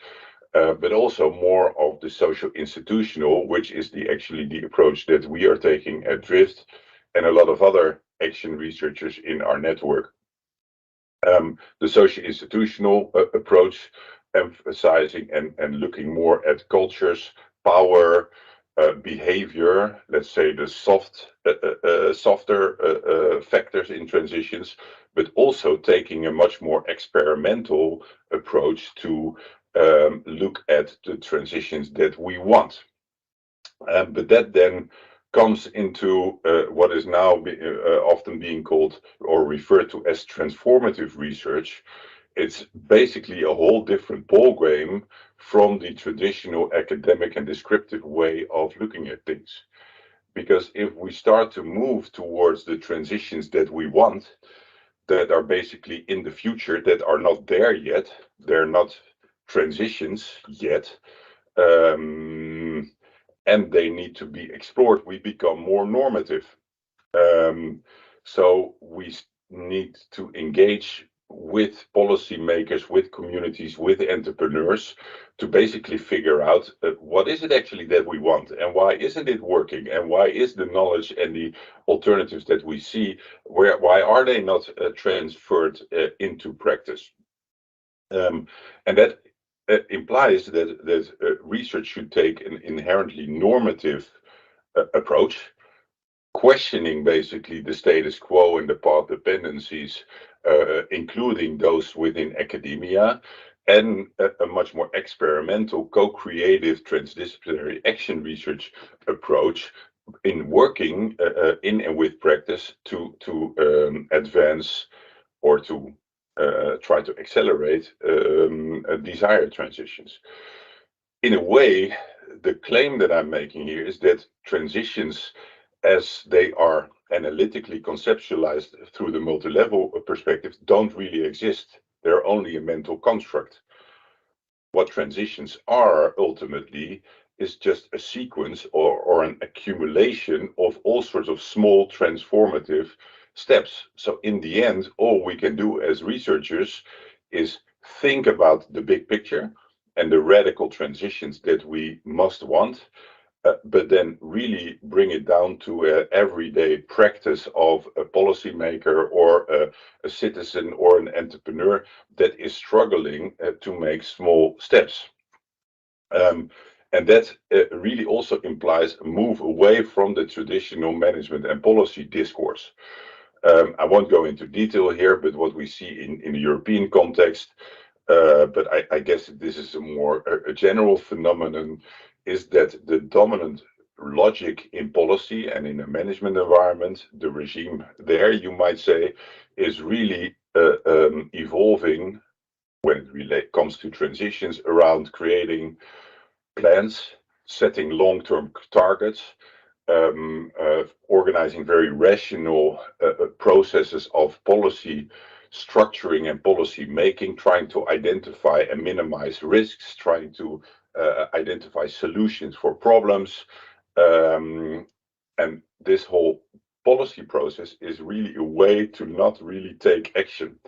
but also more of the social institutional, which is actually the approach that we are taking at Drift and a lot of other action researchers in our network. The social institutional approach, emphasizing and looking more at cultures, power, behavior, let's say the softer factors in transitions, but also taking a much more experimental approach to look at the transitions that we want. But that then comes into what is now often being called or referred to as transformative research. It's basically a whole different ballgame from the traditional academic and descriptive way of looking at things. Because if we start to move towards the transitions that we want, that are basically in the future, that are not there yet, they're not transitions yet, and they need to be explored, we become more normative. So we need to engage with policymakers, with communities, with entrepreneurs to basically figure out what is it actually that we want and why isn't it working, and why is the knowledge and the alternatives that we see, why are they not transferred into practice. And that implies that research should take an inherently normative approach, questioning basically the status quo and the path dependencies, including those within academia, and a much more experimental, co-creative, transdisciplinary action research approach in working in and with practice to advance or to try to accelerate desired transitions. In a way, the claim that I'm making here is that transitions, as they are analytically conceptualized through the multi-level perspective, don't really exist. They're only a mental construct. What transitions are ultimately is just a sequence or an accumulation of all sorts of small transformative steps. So in the end, all we can do as researchers is think about the big picture and the radical transitions that we must want, but then really bring it down to an everyday practice of a policymaker or a citizen or an entrepreneur that is struggling to make small steps. And that really also implies a move away from the traditional management and policy discourse. I won't go into detail here, but what we see in the European context, but I guess this is a general phenomenon, is that the dominant logic in policy and in a management environment, the regime there, you might say, is really evolving when it comes to transitions around creating plans, setting long-term targets, organizing very rational processes of policy structuring and policy making, trying to identify and minimize risks, trying to identify solutions for problems. And this whole policy process is really a way to not really take action.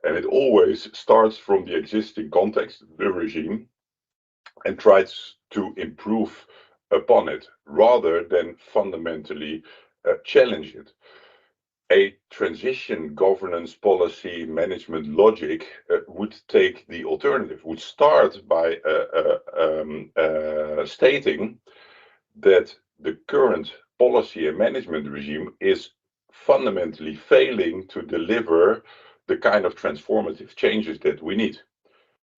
And it always starts from the existing context, the regime, and tries to improve upon it rather than fundamentally challenge it. A transition governance policy management logic would take the alternative, would start by stating that the current policy and management regime is fundamentally failing to deliver the kind of transformative changes that we need.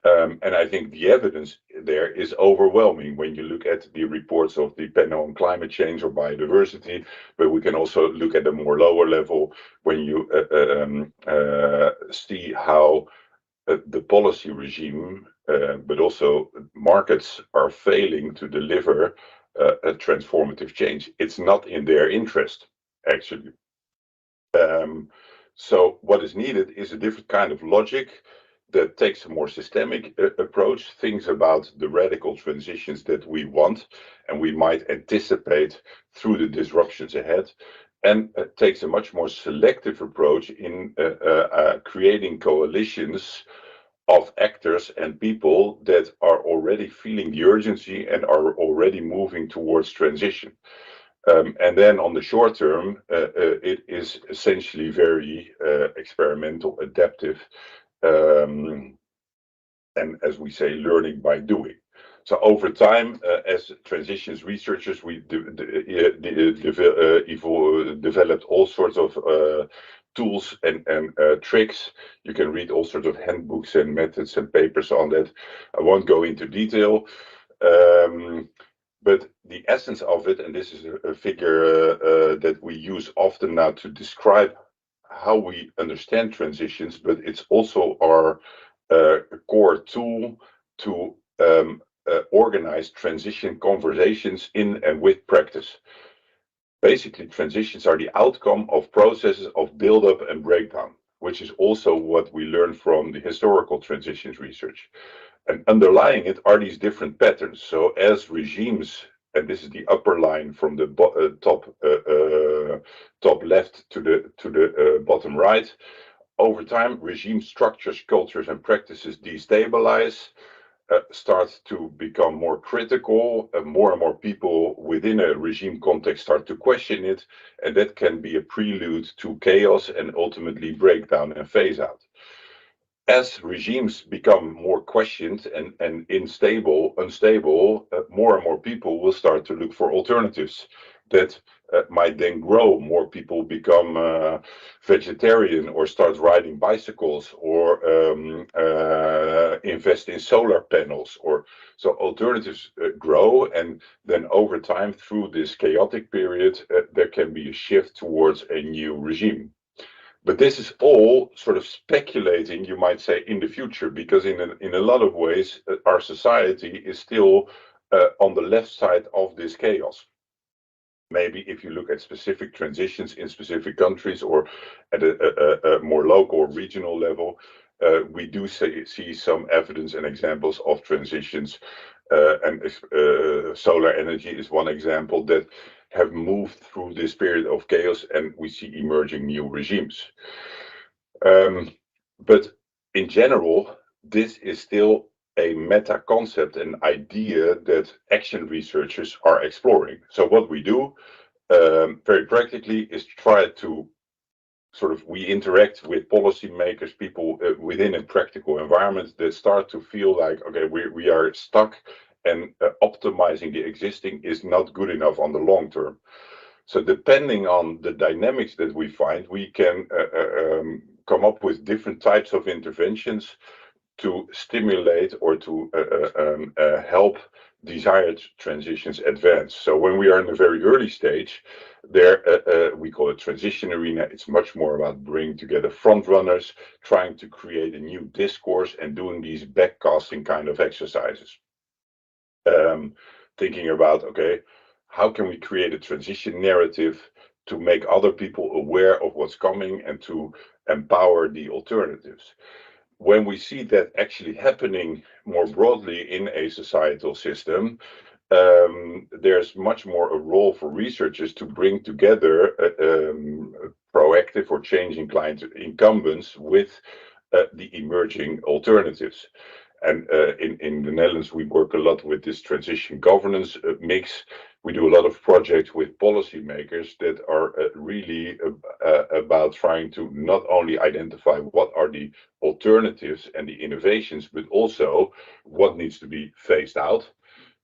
And I think the evidence there is overwhelming when you look at the reports of the panel on climate change or biodiversity, but we can also look at a more lower level when you see how the policy regime, but also markets are failing to deliver a transformative change. It's not in their interest, actually. So what is needed is a different kind of logic that takes a more systemic approach, thinks about the radical transitions that we want and we might anticipate through the disruptions ahead, and takes a much more selective approach in creating coalitions of actors and people that are already feeling the urgency and are already moving towards transition. And then on the short term, it is essentially very experimental, adaptive, and as we say, learning by doing. So over time, as transitions researchers, we developed all sorts of tools and tricks. You can read all sorts of handbooks and methods and papers on that. I won't go into detail. But the essence of it, and this is a figure that we use often now to describe how we understand transitions, but it's also our core tool to organize transition conversations in and with practice. Basically, transitions are the outcome of processes of build-up and breakdown, which is also what we learn from the historical transitions research. And underlying it are these different patterns. So as regimes, and this is the upper line from the top left to the bottom right, over time, regime structures, cultures, and practices destabilize, start to become more critical, more and more people within a regime context start to question it, and that can be a prelude to chaos and ultimately breakdown and phase out. As regimes become more questioned and unstable, more and more people will start to look for alternatives that might then grow. More people become vegetarian or start riding bicycles or invest in solar panels. Or so alternatives grow, and then over time, through this chaotic period, there can be a shift towards a new regime. But this is all sort of speculating, you might say, in the future, because in a lot of ways, our society is still on the left side of this chaos. Maybe if you look at specific transitions in specific countries or at a more local or regional level, we do see some evidence and examples of transitions. And solar energy is one example that have moved through this period of chaos, and we see emerging new regimes. But in general, this is still a meta concept, an idea that action researchers are exploring. So what we do very practically is try to we interact with policymakers, people within a practical environment that start to feel like, okay, we are stuck, and optimizing the existing is not good enough on the long term. So depending on the dynamics that we find, we can come up with different types of interventions to stimulate or to help desired transitions advance. So when we are in a very early stage, there we call it transition arena. It's much more about bringing together front runners, trying to create a new discourse, and doing these backcasting kind of exercises. Thinking about, okay, how can we create a transition narrative to make other people aware of what's coming and to empower the alternatives? When we see that actually happening more broadly in a societal system, there's much more a role for researchers to bring together proactive or changing client incumbents with the emerging alternatives. And in the Netherlands, we work a lot with this transition governance mix. We do a lot of projects with policymakers that are really about trying to not only identify what are the alternatives and the innovations, but also what needs to be phased out.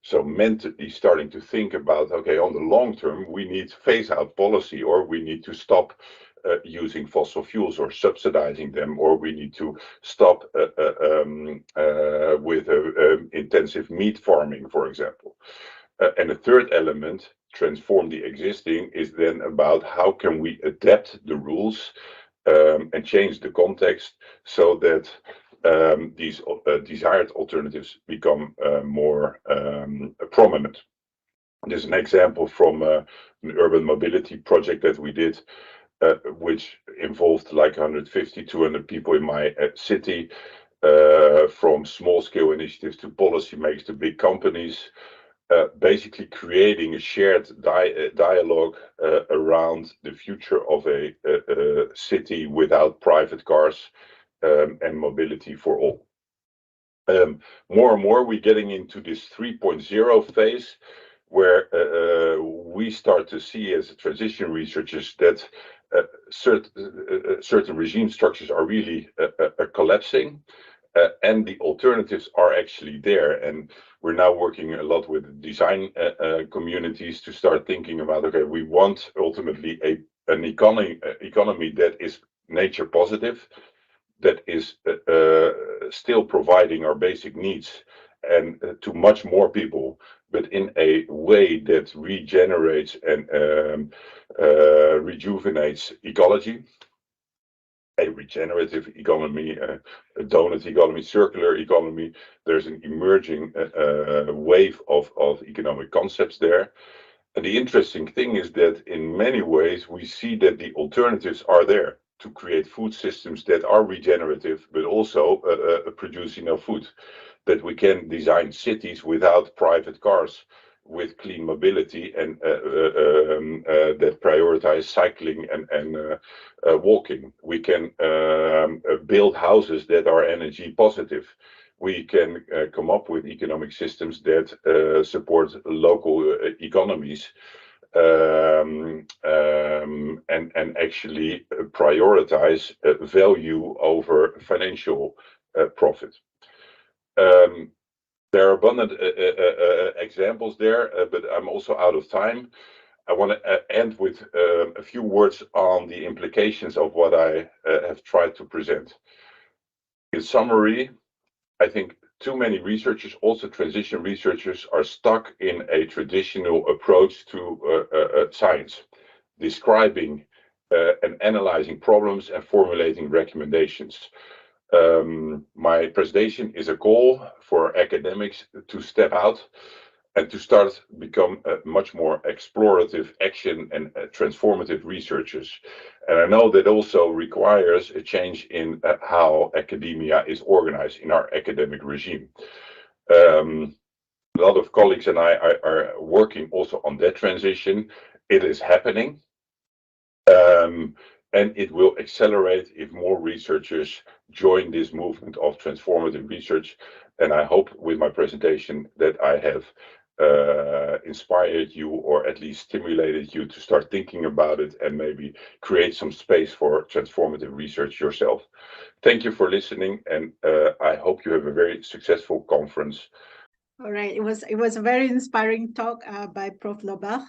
So mentally starting to think about, okay, on the long term, we need phase out policy, or we need to stop using fossil fuels or subsidizing them, or we need to stop with intensive meat farming, for example. And the third element, transform the existing, is then about how can we adapt the rules and change the context so that these desired alternatives become more prominent. There's an example from an urban mobility project that we did, which involved like 150, 200 people in my city, from small-scale initiatives to policymakers to big companies, basically creating a shared dialogue around the future of a city without private cars and mobility for all. More and more, we're getting into this 3.0 phase, where we start to see as transition researchers that certain regime structures are really collapsing, and the alternatives are actually there. And we're now working a lot with design communities to start thinking about, okay, we want ultimately an economy that is nature positive, that is still providing our basic needs and to much more people, but in a way that regenerates and rejuvenates ecology. A regenerative economy, a donut economy, circular economy. There's an emerging wave of economic concepts there. And the interesting thing is that in many ways we see that the alternatives are there to create food systems that are regenerative, but also produce enough food. That we can design cities without private cars, with clean mobility, and that prioritize cycling and walking. We can build houses that are energy positive. We can come up with economic systems that support local economies, and actually prioritize value over financial profit. There are abundant examples there, but I'm also out of time. I want to end with a few words on the implications of what I have tried to present. In summary, I think too many researchers, also transition researchers, are stuck in a traditional approach to science, describing and analyzing problems and formulating recommendations. My presentation is a call for academics to step out and to start become much more explorative action and transformative researchers. And I know that also requires a change in how academia is organized in our academic regime. A lot of colleagues and I are working also on that transition. It is happening. And it will accelerate if more researchers join this movement of transformative research. And I hope with my presentation that I have inspired you, or at least stimulated you to start thinking about it and maybe create some space for transformative research yourself. Thank you for listening, and I hope you have a very successful conference. All right, it was a very inspiring talk by Prof. Lobach.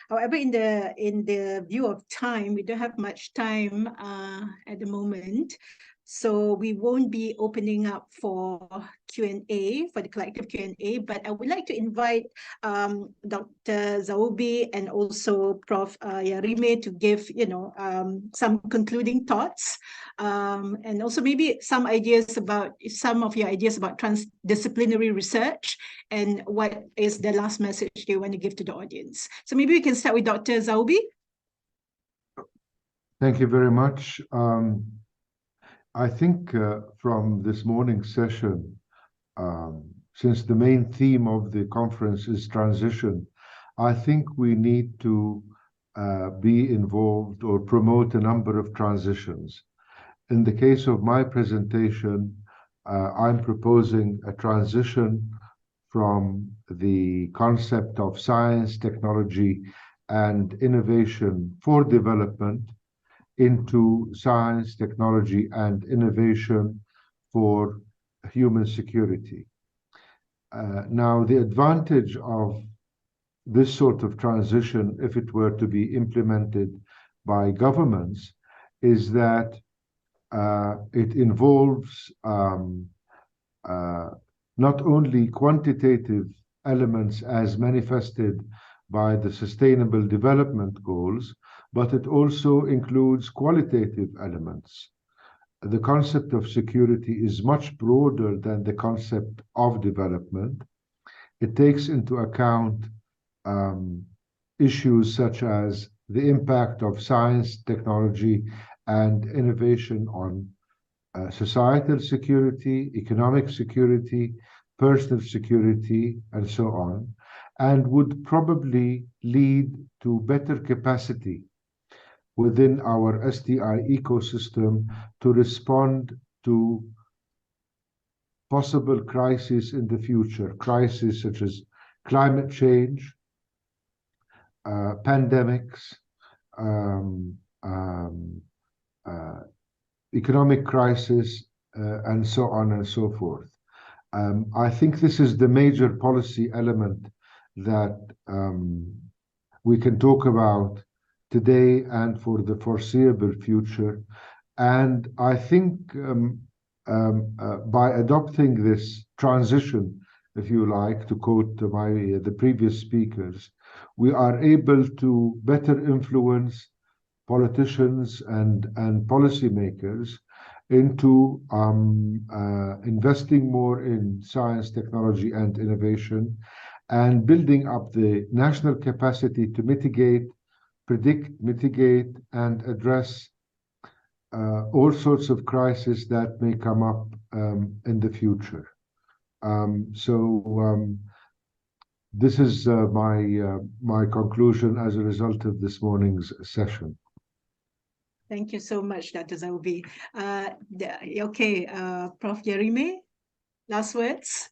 However, in the view of time, we don't have much time at the moment, so we won't be opening up for Q&A, for the collective Q&A. But I would like to invite Dr. Zaoubi and also Prof. Yarime to give some concluding thoughts, and also maybe some of your ideas about transdisciplinary research, and what is the last message you want to give to the audience. So maybe we can start with Dr. Zaoubi. Thank you very much. I think from this morning's session, since the main theme of the conference is transition, I think we need to be involved or promote a number of transitions. In the case of my presentation, I'm proposing a transition from the concept of science, technology, and innovation for development into science, technology, and innovation for human security. Now, the advantage of this sort of transition, if it were to be implemented by governments, is that it involves not only quantitative elements as manifested by the Sustainable Development Goals, but it also includes qualitative elements. The concept of security is much broader than the concept of development. It takes into account issues such as the impact of science, technology, and innovation on societal security, economic security, personal security, and so on, and would probably lead to better capacity within our STI ecosystem to respond to possible crises in the future, crises such as climate change, pandemics, economic crisis, and so on and so forth. I think this is the major policy element that we can talk about today and for the foreseeable future. And I think by adopting this transition, if you like, to quote the previous speakers, we are able to better influence politicians and policymakers into investing more in science, technology, and innovation, and building up the national capacity to predict, mitigate, and address all sorts of crises that may come up in the future. This is my conclusion as a result of this morning's session. Thank you so much, Dr. Zaubi. Okay, Prof. Yerime, last words.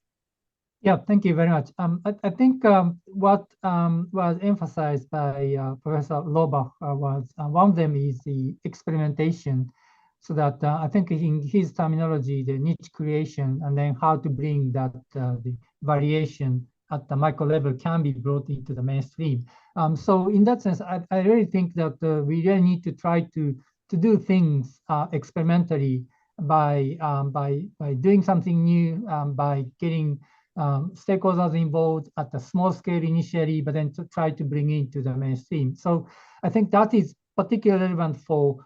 Yeah, thank you very much. I think what was emphasized by Professor Lobach was one of them is the experimentation. So that I think in his terminology, the niche creation, and then how to bring that the variation at the micro level can be brought into the mainstream. So in that sense, I really think that we really need to try to do things experimentally by doing something new, by getting stakeholders involved at the small scale initially, but then to try to bring it to the mainstream. So I think that is particularly relevant for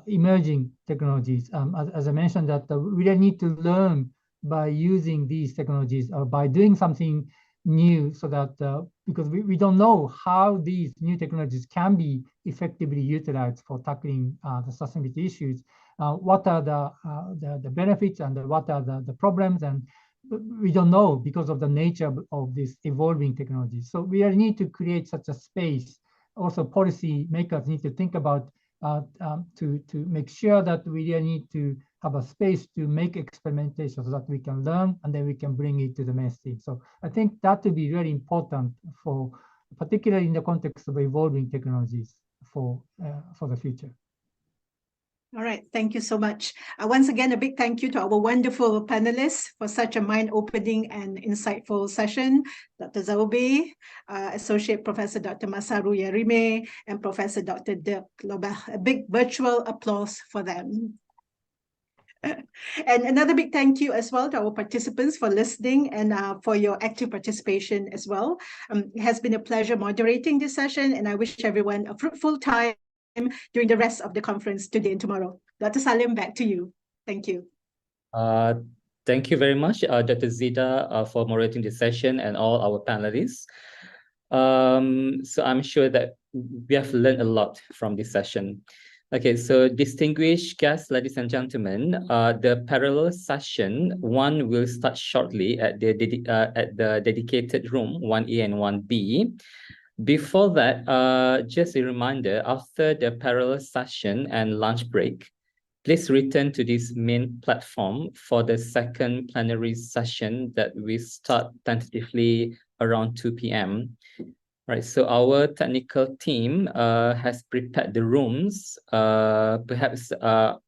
emerging technologies. As I mentioned, that we really need to learn by using these technologies or by doing something new, so that because we don't know how these new technologies can be effectively utilized for tackling the sustainability issues. What are the benefits and what are the problems, and we don't know because of the nature of these evolving technologies. So we really need to create such a space. Also, policy makers need to think about to make sure that we really need to have a space to make experimentation so that we can learn and then we can bring it to the mainstream. So I think that will be really important for, particularly in the context of evolving technologies for the future. All right, thank you so much. Once again, a big thank you to our wonderful panelists for such a mind-opening and insightful session. Dr. Zaubi, Associate Professor Dr. Masaru Yerime, and Professor Dr. Dirk Lobach. A big virtual applause for them. And another big thank you as well to our participants for listening and for your active participation as well. It has been a pleasure moderating this session, and I wish everyone a fruitful time during the rest of the conference today and tomorrow. Dr. Salim, back to you. Thank you. Thank you very much, Dr. Zita, for moderating this session and all our panelists. So I'm sure that we have learned a lot from this session. Okay, so distinguished guests, ladies and gentlemen, the parallel session 1 will start shortly at the dedicated room 1A and 1B. Before that, just a reminder, after the parallel session and lunch break, please return to this main platform for the second plenary session that we start tentatively around 2 p.m. Right, so our technical team has prepared the rooms. Perhaps our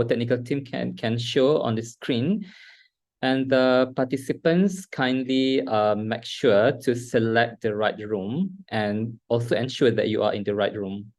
technical team can show on the screen. And the participants kindly make sure to select the right room and also ensure that you are in the right room.